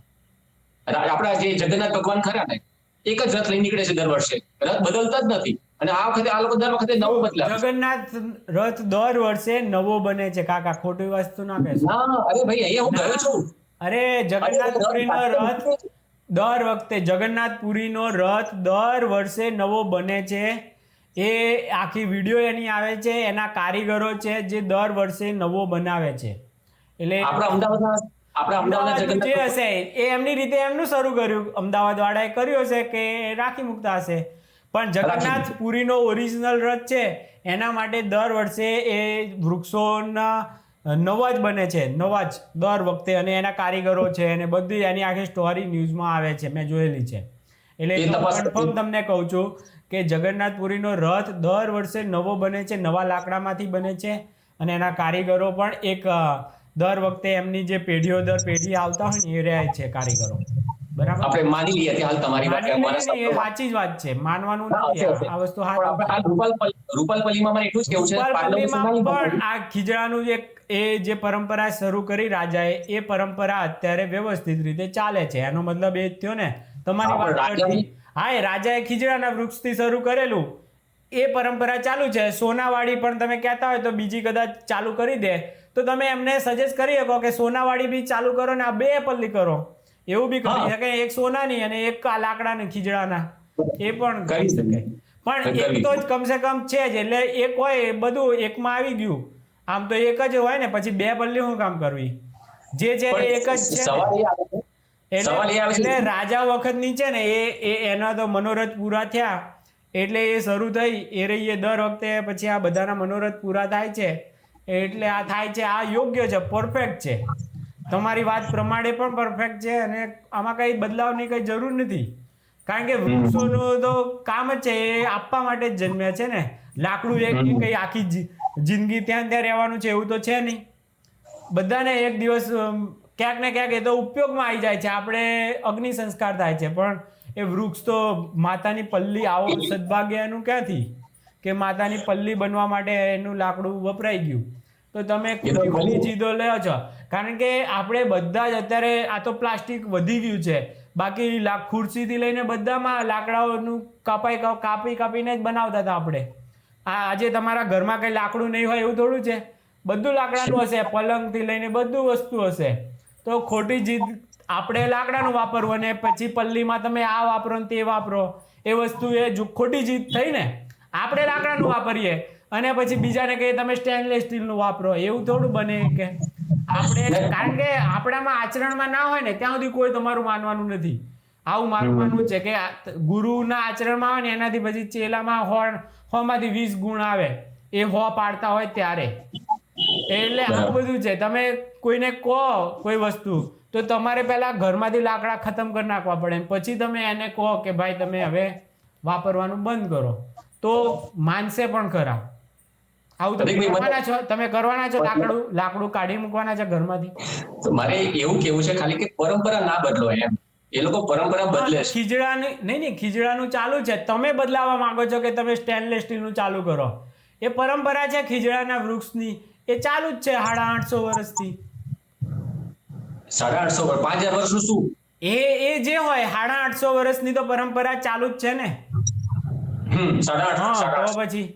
આપણા જે જગન્નાથ ભગવાન ખરા ને, એક જ રથ લઈ નીકળે છે દર વર્ષે, રથ બદલતા જ નથી. અને આ વખતે આ લોકો દર વખતે નવો બદલાવે. જગન્નાથ રથ દર વર્ષે નવો બને છે કાકા, ખોટી વસ્તુ ના કહેશો. ના, અરે ભાઈ અહીંયા હું ગયો છું. અરે જગન્નાથપુરીનો રથ દર વખતે જગન્નાથપુરીનો રથ દર વર્ષે નવો બને છે. એ આખી વિડીયો એની આવે છે, એના કારીગરો છે જે દર વર્ષે નવો બનાવે છે. એટલે આપણા અમદાવાદના જે હશે એ એમની રીતે એમનું શરૂ કર્યું, અમદાવાદ વાળાએ કર્યું હશે કે રાખી મૂકતા હશે. પણ જગન્નાથપુરીનો ઓરિજિનલ રથ છે એના માટે દર વર્ષે એ વૃક્ષોના નવા જ બને છે, નવા જ દર વખતે. અને એના કારીગરો છે અને બધી એની આખી સ્ટોરી ન્યૂઝમાં આવે છે, મેં જોયેલી છે. એટલે કન્ફર્મ તમને કહું છું કે જગન્નાથપુરીનો રથ દર વર્ષે નવો બને છે, નવા લાકડામાંથી બને છે. અને એના કારીગરો પણ એક દર વખતે એમની જે પેઢીઓ દર પેઢી આવતા હોય ને એ રહે છે કારીગરો, બરાબર? આપણે માની લઈએ કે હાલ તમારી વાત માની અમારા લઈએ ને, એ શબ્દોમાં સાચી જ વાત છે, માનવાનું હા, નથી. હશે. આ વસ્તુ પણ આપણે સાચી હાલ રૂપાલપલ્લીમાં મને એટલું જ કેવું છે, રૂપાલપલ્લીમાં પાર્લર પણ આ ખીજડાનું એ જે પરંપરા શરૂ કરી રાજાએ, એ પરંપરા અત્યારે વ્યવસ્થિત રીતે ચાલે છે. એનો મતલબ એ જ થયો ને તમારી હા, પણ વાત પરથી. રાજાની- હા, એ રાજાએ ખીજડાના વૃક્ષથી શરૂ કરેલું, એ પરંપરા ચાલુ છે. સોનાવાડી પણ તમે કહેતા હોય તો બીજી કદાચ ચાલુ કરી દે તો તમે એમને સજેસ્ટ કરી શકો કે સોનાવાડી બી ચાલુ કરો ને આ 2 પલ્લી કરો, એવું બી કરી હા. શકે. એક સોનાની અને એક આ લાકડાની ખીજડાના, એ પણ કરી કરી શકે. શકીએ. પણ કરી એક તો જ કમસે કમ છે જ, એટલે એક હોય બધું એકમાં આવી ગયું. આમ તો એક જ હોય ને, પછી 2 પલ્લી શું કામ કરવી? જે છે એ એક જ પણ છે ને. સવાલ એ આવે છે, એટલે સવાલ એ આવે છે એટલે રાજા વખતની છે ને એના તો મનોરથ પૂરા થયા એટલે એ શરૂ થઈ એ રહી, એ દર વખતે પછી આ બધાના મનોરથ પૂરા થાય છે એટલે આ થાય છે. આ યોગ્ય છે, પરફેક્ટ છે. તમારી વાત પ્રમાણે પણ પરફેક્ટ છે અને આમાં કઈ બદલાવની કઈ જરૂર નથી. કારણ કે વૃક્ષોનું તો કામ જ છે, એ આપવા માટે જ જન્મ્યા છે ને. લાકડું એક કઈ આખી જિંદગી ત્યાં ત્યાં રહેવાનું છે એવું તો છે નહીં. બધાને એક દિવસ ક્યાંક ને ક્યાંક એ તો ઉપયોગમાં આવી જાય છે. આપણે અગ્નિ સંસ્કાર થાય છે, પણ એ વૃક્ષ તો માતાની પલ્લી, આવો સદભાગ્ય એનું ક્યાંથી કે માતાની પલ્લી બનવા માટે એનું લાકડું વપરાઈ ગયું. તો તમે ખોટી ખોટી ચીજો લો છો. કારણ કે આપણે બધા જ અત્યારે આ તો પ્લાસ્ટિક વધી ગયું છે, બાકી ખુરશીથી લઈને બધામાં લાકડાઓનું કાપીને જ બનાવતા હતા આપણે. આજે તમારા ઘરમાં કઈ લાકડું નહીં હોય એવું થોડું છે, બધું લાકડાનું હશે. પલંગથી લઈને બધું વસ્તુ હશે. તો ખોટી જીદ આપણે લાકડાનું વાપરવું અને પછી પલ્લીમાં તમે આ વાપરો ને તે વાપરો, એ વસ્તુ એ ખોટી જીદ થઈ ને. આપણે લાકડાનું વાપરીએ અને પછી બીજાને કહીએ તમે સ્ટેનલેસ સ્ટીલનું વાપરો, એવું થોડું બને કે આપણે. કારણ કે આપણામાં આચરણમાં ના હોય ને ત્યાં સુધી કોઈ તમારું માનવાનું નથી. આવું મારું માનવું છે કે ગુરુના આચરણમાં આવે ને એનાથી પછી ચેલામાં 100માંથી 20 ગુણ આવે, એ 100 પાડતા હોય ત્યારે. એટલે આવું બધું છે. તમે કોઈને કહો કોઈ વસ્તુ તો તમારે પહેલા ઘરમાંથી લાકડા ખતમ કરી નાખવા પડે, પછી તમે એને કહો કે ભાઈ તમે હવે વાપરવાનું બંધ કરો, તો માનશે પણ ખરા. આવું તમે કરવાના છો? તમે કરવાના છો? લાકડું કાઢી મૂકવાના છે ઘરમાંથી? તો મારે એવું કેવું છે ખાલી કે પરંપરા ના બદલો એમ. એ લોકો પરંપરા બદલે છે. ખીજડાનું નહીં, ખીજડાનું ચાલુ છે. તમે બદલાવા માંગો છો કે તમે સ્ટેનલેસ સ્ટીલનું ચાલુ કરો. એ પરંપરા છે ખીજડાના વૃક્ષની, એ ચાલુ જ છે 850 વર્ષથી. 850 5000 વર્ષનું શું? એ જે હોય 850 વર્ષની તો પરંપરા ચાલુ જ છે ને. 850. તો પછી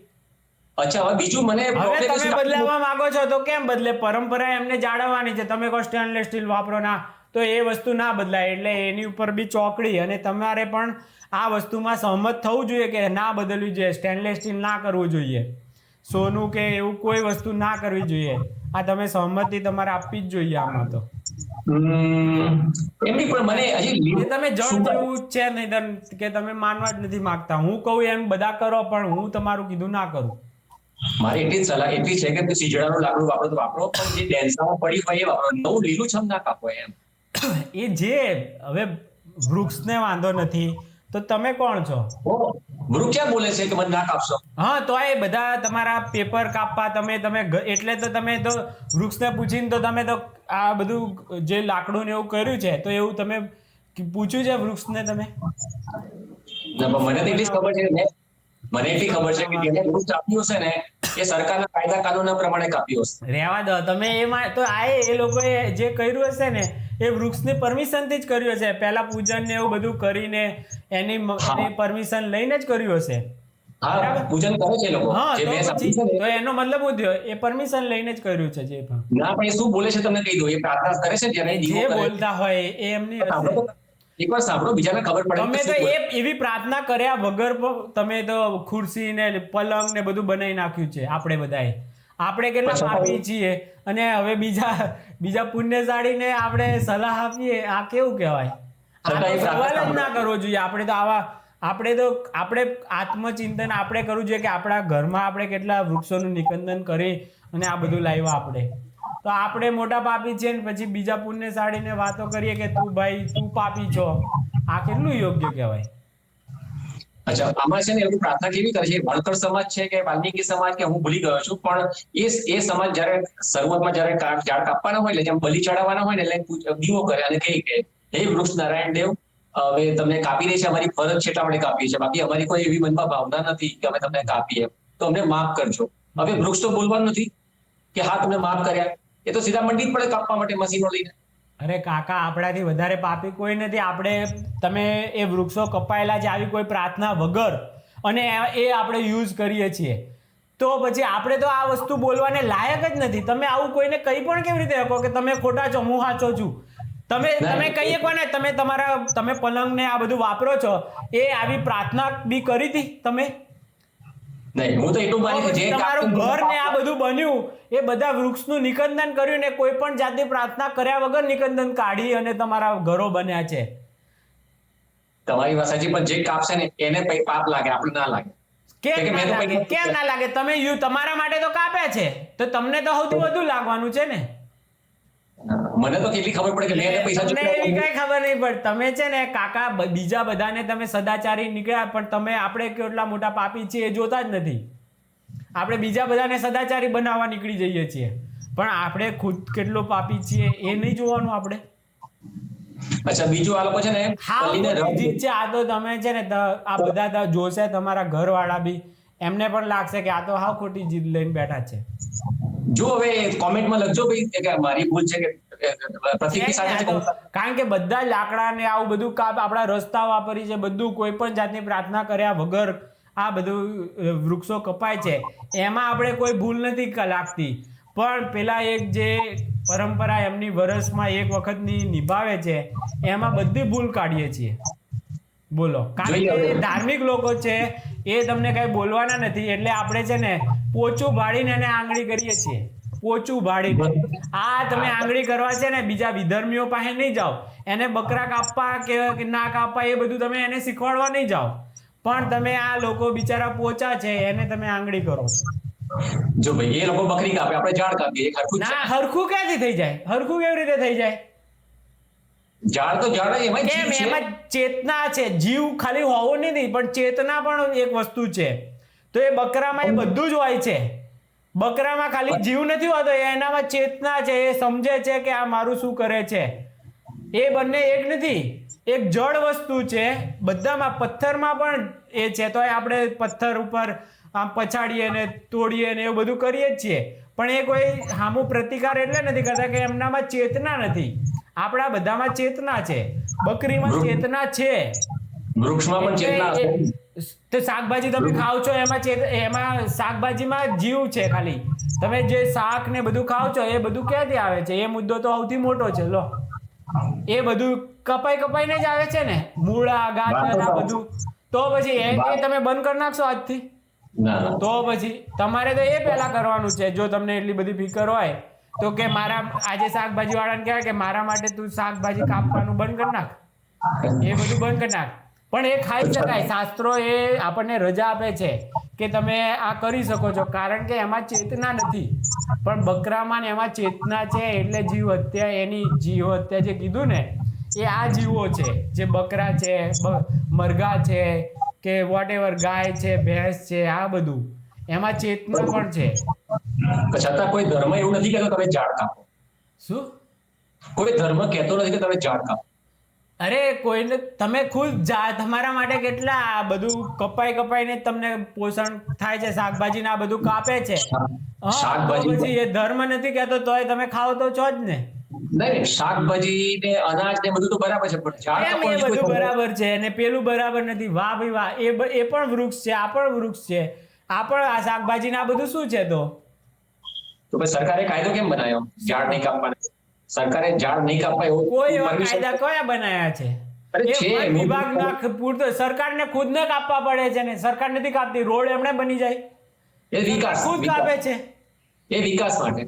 અચ્છા, હવે બીજું મને હવે તમે બદલાવા માંગો છો તો કેમ બદલે? પરંપરા એમને જાળવવાની છે. તમે કહો સ્ટેનલેસ સ્ટીલ વાપરો ના, તો એ વસ્તુ ના બદલાય. એટલે એની ઉપર બી ચોકડી, અને તમારે પણ આ વસ્તુમાં સહમત થવું જોઈએ કે ના બદલવી જોઈએ, સ્ટેનલેસ સ્ટીલ ના કરવું જોઈએ, સોનું કે એવું કોઈ વસ્તુ ના કરવી જોઈએ. આ તમે સહમતિ તમારે આપવી જ જોઈએ આમાં તો. એમની પણ મને હજી એ તમે જણ જેવું જ છે નહીં કે તમે માનવા જ નથી માંગતા. હું કહું એમ બધા કરો, પણ હું તમારું કીધું ના કરું. મારી એટલી જ સલાહ એટલી છે કે સીજડાનું લાકડું વાપરો તો વાપરો, પણ જે ડેન્સામાં પડી હોય એ વાપરો. નવું લીલુંછમ ના કાપો એમ. એ જે હવે વૃક્ષને વાંધો નથી તો તમે કોણ છો? વૃક્ષ ક્યાં બોલે છે કે મને ના કાપશો? હા, તો એ બધા તમારા પેપર કાપવા તમે એટલે તો તમે તો વૃક્ષને પૂછીને તો તમે તો આ બધું જે લાકડું ને એવું કર્યું છે, તો એવું તમે પૂછ્યું છે વૃક્ષને તમે? મને તો એટલી જ ખબર છે ને, મને એટલી ખબર છે કે જેને વૃક્ષ કાપ્યું હશે ને એ સરકારના કાયદા કાનૂન પ્રમાણે કાપ્યું હશે. રહેવા દો તમે. એમાં તો એ લોકોએ જે કર્યું હશે ને એ વૃક્ષની પરમિશનથી જ કર્યું હશે. પહેલા પૂજન ને એવું બધું કરીને એની પરમિશન લઈને જ કર્યું હશે. હા, પૂજન કરે છે લોકો. હા, જે તો મેં પછી સાંભળ્યું તો એનો મતલબ શું થયો? એ પરમિશન લઈને જ કર્યું છે. જે પણ ના, પણ એ શું બોલે છે તમને કહી દઉં. એ પ્રાર્થના કરે છે જ્યારે દીવો જે કરે છે. બોલતા હોય એ એમની હશે. એકવાર સાંભળો, બીજાને ખબર પડે તમે તો એવી પ્રાર્થના કર્યા વગર તમે તો ખુરશી ને પલંગ ને બધું બનાવી નાખ્યું છે. આપણે કેટલા પાપી છીએ, અને હવે બીજા પુણ્યશાળીને આપણે સલાહ આપીએ. આ કેવું કહેવાય? આ તો સવાલ જ ના કરવો જોઈએ. આપણે આત્મચિંતન આપણે કરવું જોઈએ કે આપણા ઘરમાં આપણે કેટલા વૃક્ષોનું નિકંદન કરી અને આ બધું લાવ્યા આપણે. તો આપણે મોટા પાપી છીએ ને પછી બીજા પુણ્યશાળીને વાતો કરીએ કે તું પાપી છો. આ કેટલું યોગ્ય કહેવાય? અચ્છા, આમાં છે ને એવું પ્રાર્થના કેવી કરે છે? વણકર સમાજ છે કે વાલ્મીકી સમાજ કે હું ભૂલી ગયો છું, પણ એ સમાજ જયારે શરૂઆતમાં જયારે ઝાડ કાપવાના હોય એટલે જેમ બલિ ચડાવવાના હોય ને એટલે દીવો કરે અને કહે કે હે વૃક્ષ નારાયણ દેવ, હવે તમને કાપી દે છે, અમારી ફરજ છે એટલે આપણે કાપીએ છીએ, બાકી અમારી કોઈ એવી મનમાં ભાવના નથી કે અમે તમને કાપીએ, તો અમને માફ કરજો. હવે વૃક્ષ તો બોલવાનું નથી કે હા તમને માફ કર્યા, એ તો સીધા મંડી જ પડે કાપવા માટે મશીનો લઈને. અરે કાકા, આપણાથી વધારે પાપી કોઈ નથી. આપણે તમે એ વૃક્ષો કપાયેલા છે આવી કોઈ પ્રાર્થના વગર અને એ આપણે યુઝ કરીએ છીએ, તો પછી આપણે તો આ વસ્તુ બોલવાને લાયક જ નથી. તમે આવું કોઈને કહી પણ કેવી રીતે શકો કે તમે ખોટા છો, હું સાચો છું? તમે કહીએ કોને તમે પલંગ ને આ બધું વાપરો છો, એ આવી પ્રાર્થના બી કરી હતી તમે? નહીં, હું તો એટલું માની કે જે તમારું ઘર ને આ બધું બન્યું એ બધા વૃક્ષનું નિકંદન કર્યું ને કોઈ પણ જાતની પ્રાર્થના કર્યા વગર નિકંદન કાઢી અને તમારા ઘરો બન્યા છે. તમારી વાત સાચી, પણ જે કાપશે ને એને પાપ લાગે, આપણે ના લાગે. કેમ ના લાગે? તમે તમારા માટે તો કાપ્યા છે, તો તમને તો સૌથી વધુ લાગવાનું છે ને. મને તો કેટલી ખબર પડે કે મેં પૈસા તમને એવી કઈ ખબર નહીં પડે. તમે છે ને કાકા બીજા બધાને તમે સદાચારી નીકળ્યા, પણ તમે આપણે કેટલા મોટા પાપી છીએ એ જોતા જ નથી. આપણે બીજા બધાને સદાચારી બનાવવા નીકળી જઈએ છીએ, પણ આપણે ખુદ કેટલો પાપી છીએ એ નહીં જોવાનું આપણે. અચ્છા, બીજું આ લોકો છે ને જીત છે આ તો તમે છે ને આ બધા જોશે તમારા ઘરવાળા બી, એમને પણ લાગશે કે આ તો હાવ ખોટી જીદ લઈને બેઠા છે. જો હવે કોમેન્ટમાં લખજો ભાઈ કે મારી ભૂલ છે કે પ્રતિક સાથે છે, કારણ કે બધા લાકડા ને આવું બધું કાપ આપણા રસ્તા વાપરી છે, બધું કોઈ પણ જાતની પ્રાર્થના કર્યા વગર આ બધું વૃક્ષો કપાય છે. એમાં આપણે કોઈ ભૂલ નથી લાગતી, પણ પેલા એક જે પરંપરા એમની વર્ષમાં એક વખતની નિભાવે છે એમાં બધી ભૂલ કાઢીએ છીએ. બોલો, કારણ કે ધાર્મિક લોકો છે એ તમને કઈ બોલવાના નથી, એટલે આપણે છે ને પોચું ભાડીને એને આંગળી કરીએ છીએ. પોચું ભાડીને આ તમે આંગળી કરવા છે ને બીજા વિધર્મીઓ પાસે નહીં જાઓ, એને બકરા કાપવા કે ના કાપવા એ બધું તમે એને શીખવાડવા નહીં જાઓ, પણ તમે આ લોકો બિચારા પોચા છે એને તમે આંગળી કરો છો. જો ભાઈ એ લોકો બકરી કાપે, આપણે ઝાડ કાપીએ, ના હરખું ક્યાંથી થઈ જાય? હરખું કેવી રીતે થઈ જાય? ઝાડ તો ઝાડ એમાં ચેતના છે, જીવ ખાલી હોવો નહીં, પણ ચેતના પણ એક વસ્તુ છે. તો એ બકરામાં એ બધું જ હોય છે. બકરામાં ખાલી જીવ નથી હોતો, એનામાં ચેતના છે, એ સમજે છે કે આ મારું શું કરે છે. એ બંને એક નથી, એક જળ વસ્તુ છે. બધામાં પથ્થરમાં પણ એ છે, તો આપણે પથ્થર ઉપર આમ પછાડીએ ને તોડીએ ને એવું બધું કરીએ જ છીએ, પણ એ કોઈ સામું પ્રતિકાર એટલે નથી કરતા કે એમનામાં ચેતના નથી. આપણા બધામાં ચેતના છે, બકરીમાં ચેતના છે, વૃક્ષમાં પણ ચેતના છે. તો શાકભાજી તમે ખાવ છો એમાં શાકભાજીમાં જીવ છે. ખાલી તમે જે શાક ને બધું ખાવ છો એ બધું ક્યાંથી આવે છે? એ મુદ્દો તો સૌથી મોટો છે. લો, એ બધું કપાઈને જ આવે છે ને, મૂળા ગાજર આ બધું. તો પછી એ તમે બંધ કરી નાખશો આજથી? તો પછી તમારે તો એ પહેલા કરવાનું છે. જો તમને એટલી બધી ફિકર હોય તો કે મારા આજે શાકભાજી વાળાને કહેવાય કે મારા માટે તું શાકભાજી કાપવાનું બંધ કરી નાખ, એ બધું બંધ કરી નાખ. પણ એ ખાઈ શકાય. શાસ્ત્રો એ આપણને રજા આપે છે કે તમે આ કરી શકો છો, કારણ કે એમાં ચેતના નથી. પણ બકરામાં ને એમાં ચેતના છે, એટલે જીવ હત્યા, એની જીવ હત્યા જે કીધું ને એ આ જીવો છે, જે બકરા છે, મરઘા છે કે વોટેવર, ગાય છે, ભેંસ છે, આ બધું એમાં ચેતના પણ છે. છતાં કોઈ ધર્મ એવું નથી કહેતો તમે ઝાડ કાપો. શું? કોઈ ધર્મ કહેતો નથી કે તમે ઝાડ કાપો. અરે કોઈને તમે ખુદ તમારા માટે કેટલા બધું કપાઈને તમને પોષણ થાય છે, શાકભાજી ના બધું કાપે છે. પછી એ ધર્મ નથી કહેતો તોય તમે ખાઓ તો છો જ ને. નહીં, શાકભાજી ને અનાજ ને બધું તો બરાબર છે, પણ ઝાડ એ બધું બરાબર છે અને પેલું બરાબર નથી. વાહ ભાઈ વાહ, એ પણ વૃક્ષ છે, આ પણ વૃક્ષ છે, આ પણ આ શાકભાજી ના બધું શું છે? તો ભાઈ સરકારે કાયદો કેમ બનાવ્યો ઝાડ નહીં કાપવાનો? સરકારે ઝાડ નહીં કાપવા એવો કોઈ એવા કાયદા કયા બનાયા છે? વિભાગના પૂરતો સરકારને ખુદને કાપવા પડે છે ને. સરકાર નથી કાપતી, રોડ એમણે બની જાય, એ વિકાસ ખુદ કાપે છે. એ વિકાસ માટે.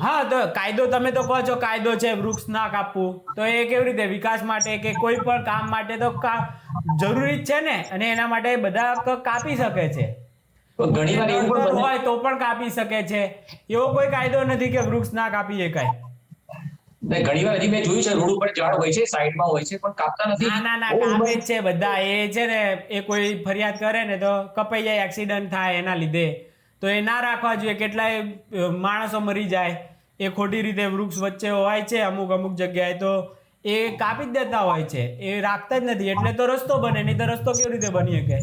હા, તો કાયદો તમે તો કહો છો કાયદો છે વૃક્ષ ના કાપવું, તો એ કેવી રીતે? વિકાસ માટે કે કોઈ પણ કામ માટે તો જરૂરી જ છે ને, અને એના માટે બધા કાપી શકે છે. ઘણી વાર એવું પણ હોય તો પણ કાપી શકે છે. એવો કોઈ કાયદો નથી કે વૃક્ષ ના કાપી શકાય. ને ઘણીવાર હજી મેં જોયું છે રોડ ઉપર ઝાડ હોય છે, સાઈડમાં હોય છે, પણ કાપતા નથી. ના કાપે જ છે બધા. એ છે ને એ કોઈ ફરિયાદ કરે ને તો કપાઈ જાય, એક્સિડન્ટ થાય એના લીધે. તો એ ના રાખવા જોઈએ. કેટલાય માણસો મરી જાય એ ખોટી રીતે વૃક્ષ વચ્ચે હોય છે અમુક જગ્યાએ, તો એ કાપી જ દેતા હોય છે, એ રાખતા જ નથી. એટલે તો રસ્તો બને, નહીં તો રસ્તો કેવી રીતે બની શકે?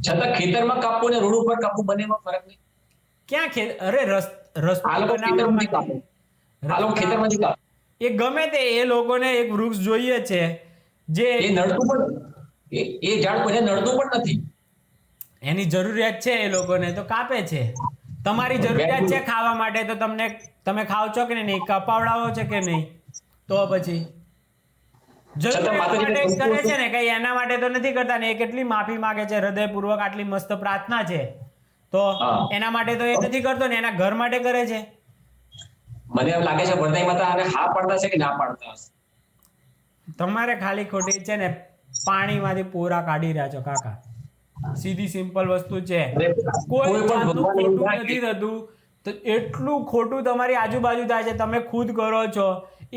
છતાં ખેતરમાં કાપવું ને રોડ ઉપર કાપવું બંનેમાં ફરક નહીં. ક્યાં અરે રસ્તો આ લોકો બનાવવા ખેતરમાંથી કાપે, આ લોકો ખેતરમાંથી કાપે. એ ગમે તે, એ લોકોને એક વૃક્ષ જોઈએ છે જે એ નડતું પણ એ ઝાડ કોઈને નડતું પણ નથી. એની જરૂરિયાત છે એ લોકોને, તો કાપે છે. તમારી જરૂરિયાત છે ખાવા માટે, તો તમે ખાવ છો કે નહીં? કપાવડાવો છે કે નહીં? તો પછી જરૂરિયાત માટે કરે છે ને, કઈ એના માટે તો નથી કરતા ને. એ કેટલી માફી માંગે છે હૃદયપૂર્વક, આટલી મસ્ત પ્રાર્થના છે, તો એના માટે તો એ નથી કરતો ને, એના ઘર માટે કરે છે. મને એમ લાગે છે વરદાઈ માતા આને હા પાડતા છે કે ના પાડતા હશે. તમારે ખાલી ખોટી છે ને પાણીમાંથી પોરા કાઢી રહ્યા છો કાકા. સીધી સિમ્પલ વસ્તુ છે. કોઈ જાતનું ખોટું નથી થતું. તો એટલું ખોટું તમારી આજુબાજુ થાય છે, તમે ખુદ કરો છો,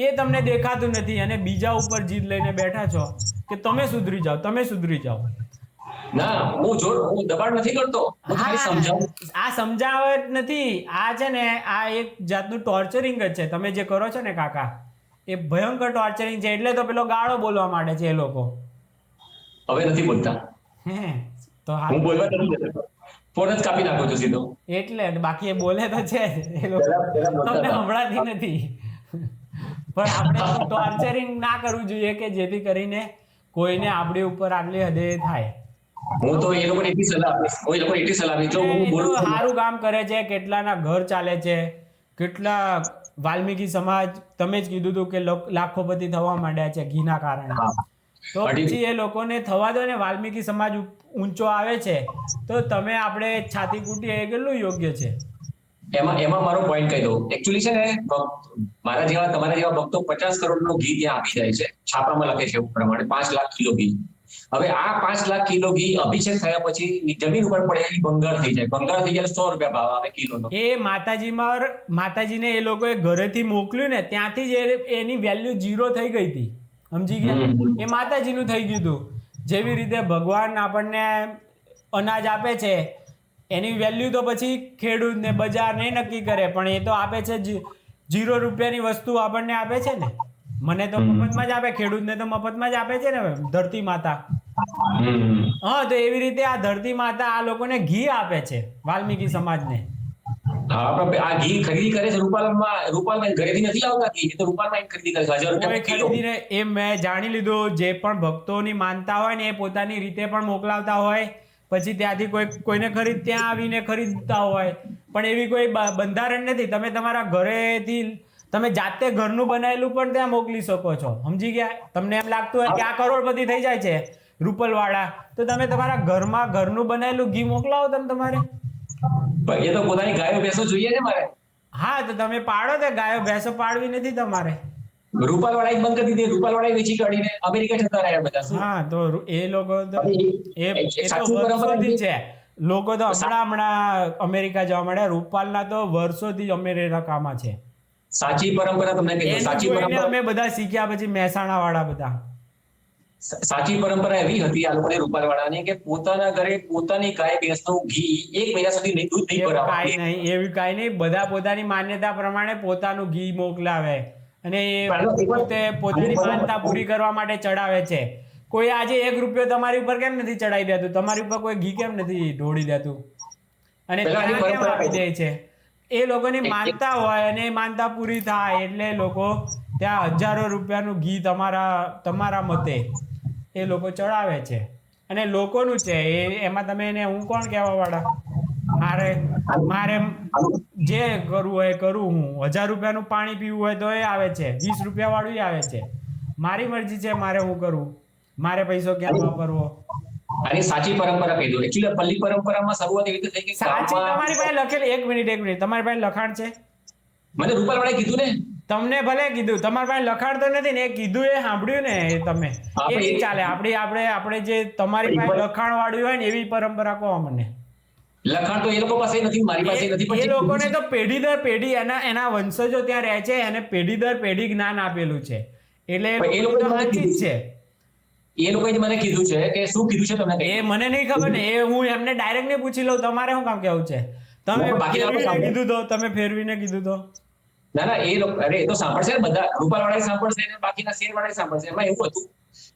એ તમને દેખાતું નથી, અને બીજા ઉપર જીદ લઈને બેઠા છો કે તમે સુધરી જાઓ, તમે સુધરી જાઓ. ના, હું દબાણ નથી કરતો, હું ખાલી સમજાવું. આ સમજાવટ નથી, આ છે ને આ એક જાતનું ટોર્ચરિંગ જ છે. તમે જે કરો છો ને કાકા, એ ભયંકર ટોર્ચરિંગ છે. એટલે તો પેલો ગાળો બોલવા માંડે છે એ લોકો. હવે નથી બોલતા. તો હું બોલવા નથી દેતો, ફોન જ કાપી નાખું છું સીધો. એટલે બાકી એ બોલે તો છે એ લોકો, તમને સંભળાતી નથી. પણ આપણે ટોર્ચરિંગ ના કરવું જોઈએ કે જેથી કરીને કોઈને આપણી ઉપર આટલી હદે થાય. હું તો એ લોકોને એટલી સલાહ આપીશ, હું એ લોકોને એટલી સલાહ આપીશ, જો હું બોલું સારું કામ કરે છે. કેટલાના ઘર ચાલે છે, કેટલા વાલ્મીકી સમાજ, તમે જ કીધું હતું કે લાખોપતિ થવા માંડ્યા છે ઘીના કારણે. તો પછી એ લોકોને થવા દો ને. વાલ્મીકી સમાજ ઊંચો આવે છે તો તમે આપણે છાતી કૂટીએ એ કેટલું યોગ્ય છે? એમાં મારો પોઈન્ટ કહી દઉં. એકચ્યુઅલી છે ને, મારા જેવા તમારા જેવા ભક્તો 50 કરોડનું ઘી ત્યાં આપી જાય છે. છાપામાં લખે છે એવું પ્રમાણે 5 લાખ કિલો ઘી. હવે આ 5 લાખ કિલો ઘી અભિષેક થયા પછી જમીન ઉપર પડે એ બંગાળ થઈ જાય. બંગાળ થઈ જાય 100 રૂપિયા ભાવ આવે કિલોનો. એ માતાજીને એ લોકોએ ઘરેથી મોકલ્યું ને, ત્યાંથી જ એની વેલ્યુ 0 થઈ ગઈ હતી. સમજી ગયા? એ માતાજીનું થઈ ગયું હતું. જેવી રીતે ભગવાન આપણને અનાજ આપે છે, એની વેલ્યુ તો પછી ખેડૂત ને બજાર ને નક્કી કરે, પણ એ તો આપે છે 0 રૂપિયાની વસ્તુ આપણને આપે છે ને. મને તો મફતમાં જ આપે, ખેડૂતને તો મફતમાં જ આપે છે ને ધરતી માતા. તો એવી રીતે આ ધરતી માતા આ લોકોને ઘી આપે છે, વાલ્મીકી સમાજને. આ ઘી ખરીદી કરે છે રૂપાલમાં ઘરેથી નથી લાવતા ઘી, એ તો રૂપાલમાં ખરીદી કરે છે 1000 રૂપિયા કિલો. એ મેં જાણી લીધું. જે પણ ભક્તોની માનતા હોય ને, એ પોતાની રીતે પણ મોકલાવતા હોય, પછી ત્યાંથી કોઈને ત્યાં આવીને ખરીદતા હોય. પણ એવી કોઈ બંધારણ નથી. તમે તમારા ઘરેથી તમે જાતે ઘરનું બનાવેલું પણ ત્યાં મોકલી શકો છો. સમજી ગયા? તમને એમ લાગતું હોય કે આ કરોડપતિ થઈ જાય છે રૂપલવાળા, તો તમે તમારા ઘરમાં ઘરનું બનાવેલું ઘી મોકલાવો. તમારે એ તો પોતાની ગાયો ભેંસો જોઈએ ને મારે. હા, તો તમે પાડો. તો ગાયો ભેંસો પાડવી નથી તમારે. રૂપાલવાળા બંધ કરી દીધી, રૂપાલવાળા વેચી કાઢીને અમેરિકા જતા રહ્યા બધા. હા, તો એ લોકો તો વર્ષોથી છે. લોકો તો હમણાં અમેરિકા જવા માંડ્યા. રૂપાલના તો વર્ષોથી અમેરિકામાં છે. સાચી પરંપરા તમને કહી દઉં. સાચી પરંપરા અમે બધા શીખ્યા. પછી મહેસાણા વાળા બધા. સાચી પરંપરા એવી હતી આ લોકોની રૂપાલવાળાની કે પોતાના ઘરે પોતાની ગાય ભેંસનું ઘી 1 મહિના સુધી દૂધ નહીં ભરાવે. એવું કાંઈ નહીં. બધા પોતાની માન્યતા પ્રમાણે પોતાનું ઘી મોકલાવે, અને એ પોતાની માનતા પૂરી કરવા માટે ચડાવે છે. કોઈ આજે 1 રૂપિયો તમારી ઉપર કેમ નથી ચડાવી દેતું? તમારી ઉપર કોઈ ઘી કેમ નથી ઢોળી દેતું? અને ત્યાં કેમ આપી દે છે? એ લોકોની માનતા હોય, અને માનતા પૂરી થાય એટલે લોકો ત્યાં હજારો રૂપિયાનું ઘી તમારા મતે એ લોકો ચડાવે છે. અને લોકોનું છે એમાં તમે એને હું કોણ કહેવા વાળા? મારે જે કરવું હોય કરું. હું 1000 રૂપિયાનું પાણી પીવું હોય તો એ આવે છે, 20 રૂપિયા વાળું આવે છે. મારી મરજી છે મારે હું કરવું, મારે પૈસો ક્યાં વાપરવો. આની સાચી પરંપરા કહી દો. એકચ્યુઅલી પલ્લી પરંપરામાં શરૂઆત એવી થઈ કે સાચી તમારી પાસે લખેલી. એક મિનિટ તમારી પાસે લખાણ છે? મને રૂપાલવાળાએ કીધું ને. તમને ભલે કીધું, તમારી પાસે લખાણ તો નથી ને. એ કીધું એ સાંભળ્યું ને તમે. એ નહીં ચાલે. આપણે જે તમારી પાસે લખાણ વાળું હોય ને એવી પરંપરા કહો મને. લખાણ તો એ લોકો પાસે નથી, મારી પાસે નથી, એ લોકોને તો પેઢી દર પેઢી એના વંશજો ત્યાં રહે છે અને પેઢી દર પેઢી જ્ઞાન આપેલું છે, એટલે એ લોકો તો સાચી જ છે. એ લોકોએ જ મને કીધું છે કે શું કીધું છે તમને? એ મને નહીં ખબર ને, એ હું એમને ડાયરેક્ટ નહીં પૂછી લઉં, તમારે શું કામ કેવું છે? તમે ફેરવીને કીધું તો, તમે ફેરવીને કીધું તો. ના એ લોકો, અરે એ તો સાંભળશે ને, બધા રૂપાલવાળા સાંભળશે ને બાકીના શેરવાળા સાંભળશે. એમાં એવું હતું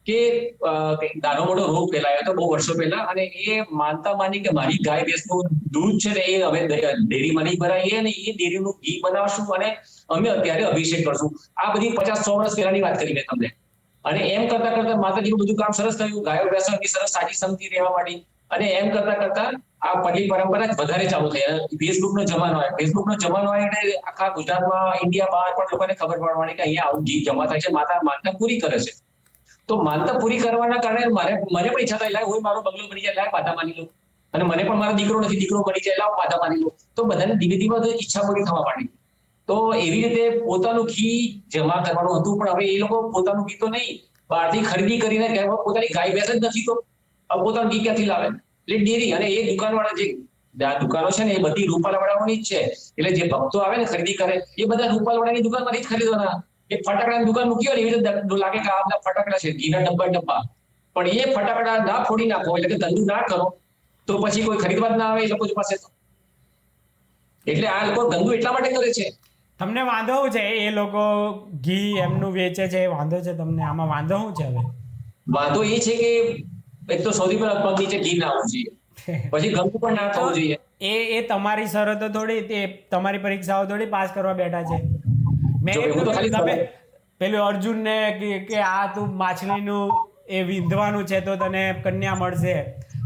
કે નાનો મોટો રોગ ફેલાયો હતો બહુ વર્ષો પહેલા, અને એ માનતા માની કે મારી ગાય ભેંસનું દૂધ છે ને એ હવે ડેરીમાં નહીં ભરાય ને એ ડેરીનું ઘી બનાવશું અને અમે અત્યારે અભિષેક કરશું. આ બધી 50-100 વર્ષ પહેલાની વાત કરી મેં તમને. અને એમ કરતા કરતા માતાજીનું બધું કામ સરસ થયું, ગાયો ભેંસો સરસ સાજી સમજી રહેવા માંડી, અને એમ કરતા કરતા આ પલ્લી પરંપરા વધારે ચાલુ થઈ. ફેસબુકનો જમાનો આવ્યો, ફેસબુકનો જમાનો આવ્યો એટલે આખા ગુજરાતમાં, ઇન્ડિયા બહાર પણ લોકોને ખબર પડવાની કે અહીંયા આવું ઘી જમા થાય છે, માતા માનતા પૂરી કરે છે. તો માનતા પૂરી કરવાના કારણે મને પણ ઈચ્છા થાય, લાવ મારો બંગલો બની જાય, લાવ માતા માની લો, અને મને પણ મારો દીકરો નથી, દીકરો બની જાય, લાવ માતા માની લો. તો બધાને ધીમે ધીમે ઈચ્છા પૂરી થવા માંડી. તો એવી રીતે પોતાનું ઘી જમા કરવાનું હતું, પણ હવે એ લોકો પોતાનું ઘી તો નહીં, બહારથી ખરીદી કરીને પોતાની ગાય ભેંસ જ નથી તો પોતાનું ઘી ક્યાંથી લાવે? એટલે ડેરી, અને એ દુકાનવાળા જે દુકાનો છે ને એ બધી રૂપાલવાળાઓની જ છે. એટલે જે ભક્તો આવે ને ખરીદી કરે એ બધા રૂપાલવાળાની દુકાનમાંથી જ ખરીદવાના. એ ફટાકડાની દુકાન મૂકી હોય ને એવી રીતે લાગે કે આ બધા ફટાકડા છે, ઘીના ડબ્બા. પણ એ ફટાકડા ના ફોડી નાખો, એટલે કે ધંધો ના કરો, તો પછી કોઈ ખરીદવા જ ના આવે એ લોકો પાસે. એટલે આ લોકો ધંધો એટલા માટે કરે છે. તમને વાંધો શું છે? એ લોકો ઘી એમનું વેચે છે, વાંધો છે તમને? આમાં વાંધો શું છે? હવે વાંધો એ છે કે એક તો સૌથી પહેલા પગ નીચે ઘી ના આવવું જોઈએ, પછી ગંદુ પણ ના થવું જોઈએ. એ તમારી શરતો થોડી, તે તમારી પરીક્ષાઓ થોડી પાસ કરવા બેઠા છે. મેં તમે પેલું અર્જુનને કે આ તું માછલીનું એ વિંધવાનું છે તો તને કન્યા મળશે,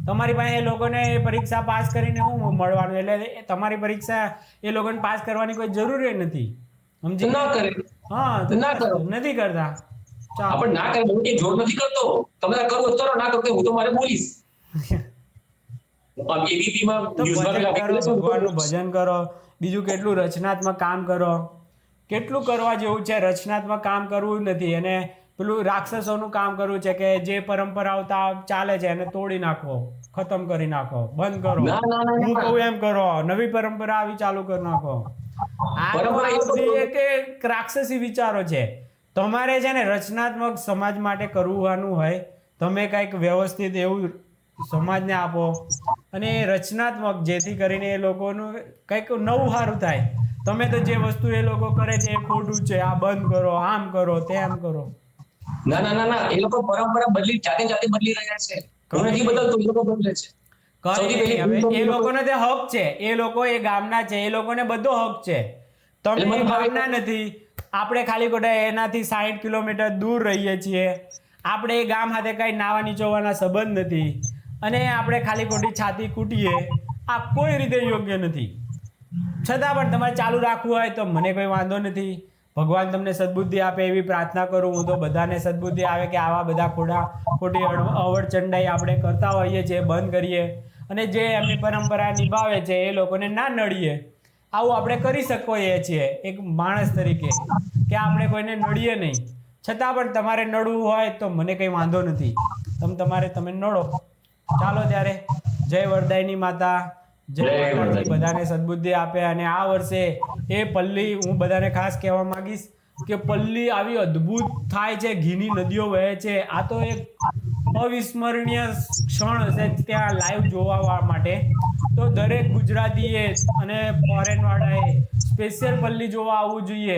તમારી પાસે એ લોકોને પરીક્ષા પાસ કરીને શું મળવાનું? એટલે તમારી પરીક્ષા એ લોકોને પાસ કરવાની કોઈ જરૂર નથી, સમજી? ના કરે. હા, ના કરો, નથી કરતા. આપણે ના કરે, હું કે જોર નથી કરતો, તમે કરો કરો, ના કરો હું તો મારે બોલીશ. ભગવાનનું ભજન કરો, બીજું કેટલું રચનાત્મક કામ કરો, કેટલું કરવા જેવું છે. રચનાત્મક કામ કરવું નથી, અને પેલું રાક્ષસોનું કામ કરવું છે કે જે પરંપરાઓ ચાલે છે એને તોડી નાખો, ખતમ કરી નાખો, બંધ કરો. હું કહું એમ કરો, નવી પરંપરા આવી ચાલુ કરી નાખો. આ એક રાક્ષસી વિચારો છે. તમારે છે ને રચનાત્મક સમાજ માટે કરવાનું હોય, તમે કંઈક વ્યવસ્થિત એવું સમાજને આપો, અને રચનાત્મક, જેથી કરીને એ લોકોનું કંઈક નવું સારું થાય. તમે તો જે વસ્તુ એ લોકો કરે છે એ ખોટું છે, આ બંધ કરો, આમ કરો, તેમ કરો. ના એ લોકો પરંપરા બદલી જાતે બદલી રહ્યા છે. હું નથી બદલતો, એ લોકો બદલે છે. એ લોકોને તે હક છે, એ લોકો એ ગામના છે, એ લોકોને બધો હક છે. તમે ગામના નથી, આપણે ખાલી ખોટા એનાથી 60 કિલોમીટર દૂર રહીએ છીએ. આપણે એ ગામ સાથે કઈ નાવા નીચોવાના સંબંધ નથી, અને આપણે ખાલી ખોટી છાતી કૂટીએ, આ કોઈ રીતે યોગ્ય નથી. છતાં પણ તમારે ચાલુ રાખવું હોય તો મને કોઈ વાંધો નથી. ભગવાન તમને સદબુદ્ધિ આપે એવી પ્રાર્થના કરું. હું તો બધાને સદબુદ્ધિ આવે કે આવા બધા ખોટી અવળચંડાઈ આપણે કરતા હોઈએ છીએ બંધ કરીએ, અને જે એમની પરંપરા નિભાવે છે એ લોકોને ના નડીએ. આવું આપણે કરી શકીએ છીએ એક માણસ તરીકે, કે આપણે કોઈને નડીએ નહીં. છતાં પણ તમારે નડવું હોય તો મને કંઈ વાંધો નથી, તમે નડો. ચાલો ત્યારે, જય વરદાયની માતા, જય માતાજી બધાને સદબુદ્ધિ આપે. અને આ વર્ષે એ પલ્લી, હું બધાને ખાસ કહેવા માંગીશ કે પલ્લી આવી અદ્ભુત થાય છે, ઘીની નદીઓ વહે છે. આ તો એક અવિસ્મરણીય ક્ષણ હશે ત્યાં લાઈવ જોવા માટે. તો દરેક ગુજરાતીએ અને ફોરેનવાળાએ સ્પેશિયલ પલ્લી જોવા આવવું જોઈએ.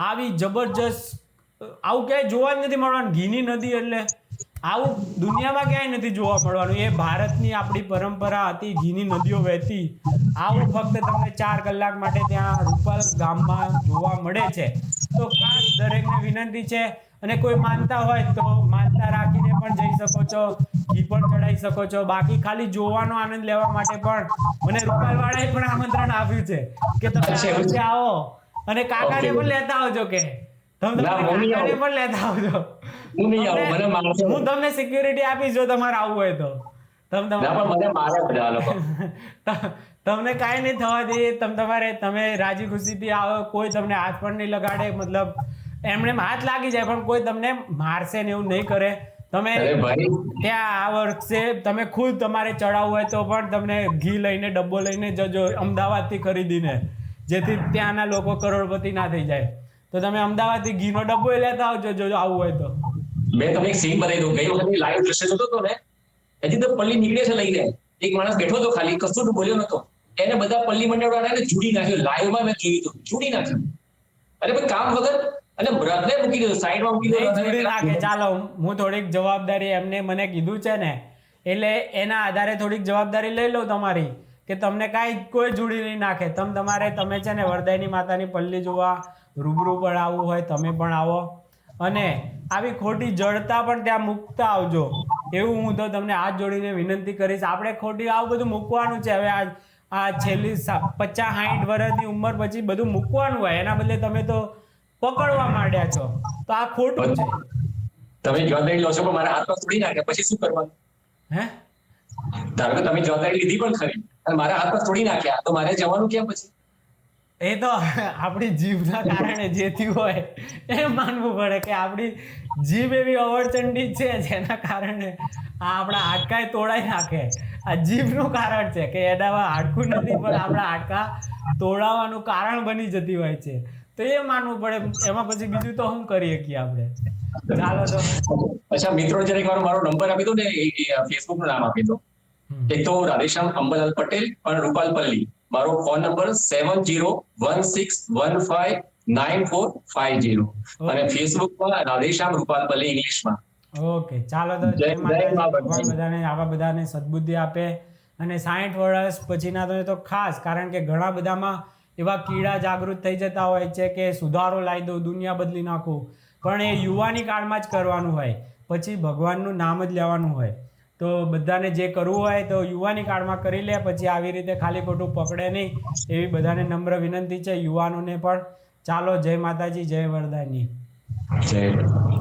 આવી જબરજસ્ત, આવું ક્યાંય જોવા જ નથી મળવાનું. ઘીની નદી એટલે આવું દુનિયામાં ક્યાંય નથી જોવા મળવાનું. એ ભારતની આપણી પરંપરા હતી, ઘીની નદીઓ વહેતી. આવું ફક્ત તમને 4 કલાક માટે ત્યાં રૂપાલ ગામમાં જોવા મળે છે. તો ખાસ દરેકને વિનંતી છે, અને કોઈ માનતા હોય તો માનતા રાખીને પણ જઈ શકો છો, ઘી પણ ચડાવી શકો છો. બાકી ખાલી જોવાનો આનંદ લેવા માટે પણ મને રૂપાલવાળાએ પણ આમંત્રણ આપ્યું છે કે તમે આવો અને કાકાને પણ લેતા આવજો, કે તમે કાકાને પણ લેતા આવજો. હું તમને સિક્યુરિટી આપીશ જો તમારે આવવું હોય તો. તમને કાંઈ નહીં થવા દે, તમે રાજી ખુશીથી આવો, કોઈ તમને હાથ પણ નહીં લગાડે. મતલબ એમણે હાથ લાગી જાય પણ કોઈ તમને મારશે ને એવું નહીં કરે. તમે અરે ભાઈ ત્યાં આ વર્ષે તમે ખુદ તમારે ચડાવવું હોય તો પણ તમને ઘી લઈને ડબ્બો લઈને જજો અમદાવાદથી ખરીદીને, જેથી ત્યાંના લોકો કરોડપતિ ના થઈ જાય. તો તમે અમદાવાદથી ઘીનો ડબ્બો લેતા આવજો જો આવું હોય તો. મેં તમને એક સીન બતાવી દઉં. ગઈ વખતે લાઈવ દ્રશ્ય જોતો હતો ને, હજી તો પલ્લી નીકળે છે લઈને, એક માણસ બેઠો હતો ખાલી, કશું તો બોલ્યો નતો, એને બધા પલ્લી મંડળ વાળાને જોડી નાખ્યો. લાઈવમાં મેં જોયું હતું, જોડી નાખ્યો. અરે ભાઈ કામ વગર, અને રથને મૂકી દીધો, સાઈડમાં મૂકી નહીં દીધો. જોડી નાખે. ચાલો હું થોડીક જવાબદારી એમને મને કીધું છે ને, એટલે એના આધારે થોડીક જવાબદારી લઈ લઉં તમારી, કે તમને કાંઈ કોઈ જોડી નહીં નાખે. તમે છે ને વરદાયની માતાની પલ્લી જોવા રૂબરૂ પણ આવવું હોય તમે પણ આવો, અને આવી ખોટી જડતા પણ ત્યાં મૂકતા આવજો. એવું હું તો તમને હાથ જોડીને વિનંતી કરીશ. આપણે ખોટી આવું બધું મૂકવાનું છે. હવે આ છેલ્લી 50-60 વર્ષની ઉંમર પછી બધું મૂકવાનું હોય, એના બદલે તમે તો પકડવા માંડ્યા છો, તો આ ખોટું છે. તમે જવાબદારી લો છો પણ મારા હાથમાં તોડી નાખ્યા, પછી શું કરવાનું? હે ધારો કે તમે જવાબદારી લીધી પણ ખરી અને મારા હાથમાં તોડી નાખ્યા, તો મારે જવાનું ક્યાં પછી? એ તો આપણી જીભના કારણે જે થયું હોય એ માનવું પડે કે આપણી જીભ એવી અવળચંડી છે જેના કારણે આ આપણા હાડકાએ તોડાઈ નાખે. આ જીભનું કારણ છે કે એનામાં હાડકું નથી, પણ આપણા હાડકા તોડાવવાનું કારણ બની જતી હોય છે. તો એ માનવું પડે. એમાં પછી બીજું તો શું કરી શકીએ આપણે? ચાલો તો અચ્છા મિત્રો, જરા એકવાર મારો નંબર આપી દો ને, ફેસબુક નું નામ આપી દો. એક તો રાધેશ્યામ અંબાલાલ પટેલ, પણ રૂપાલ પલ્લી. મારો ફોન નંબર 7016159450, અને ફેસબુકમાં રાધેશ્યામ રૂપાલ પલ્લી ઇંગ્લિશમાં. ઓકે, ચાલો તો જય માતાજી. ભગવાન બધાને આવા બધાને સદબુદ્ધિ આપે, અને 60 વર્ષ પછીના તો ખાસ, કારણ કે ઘણા બધામાં એવા કીડા જાગૃત થઈ જતા હોય છે કે સુધારો લાવી દઉં, દુનિયા બદલી નાખું, પણ એ યુવાની કાળમાં જ કરવાનું હોય, પછી ભગવાનનું નામ જ લેવાનું હોય. તો બધાને જે કરવું હોય તો યુવાની કાળમાં કરી લે, પછી આવી રીતે ખાલી ખોટું પકડે નહીં, એવી બધાને નમ્ર વિનંતી છે, યુવાનોને પણ. ચાલો, જય માતાજી, જય વરદાયની. જય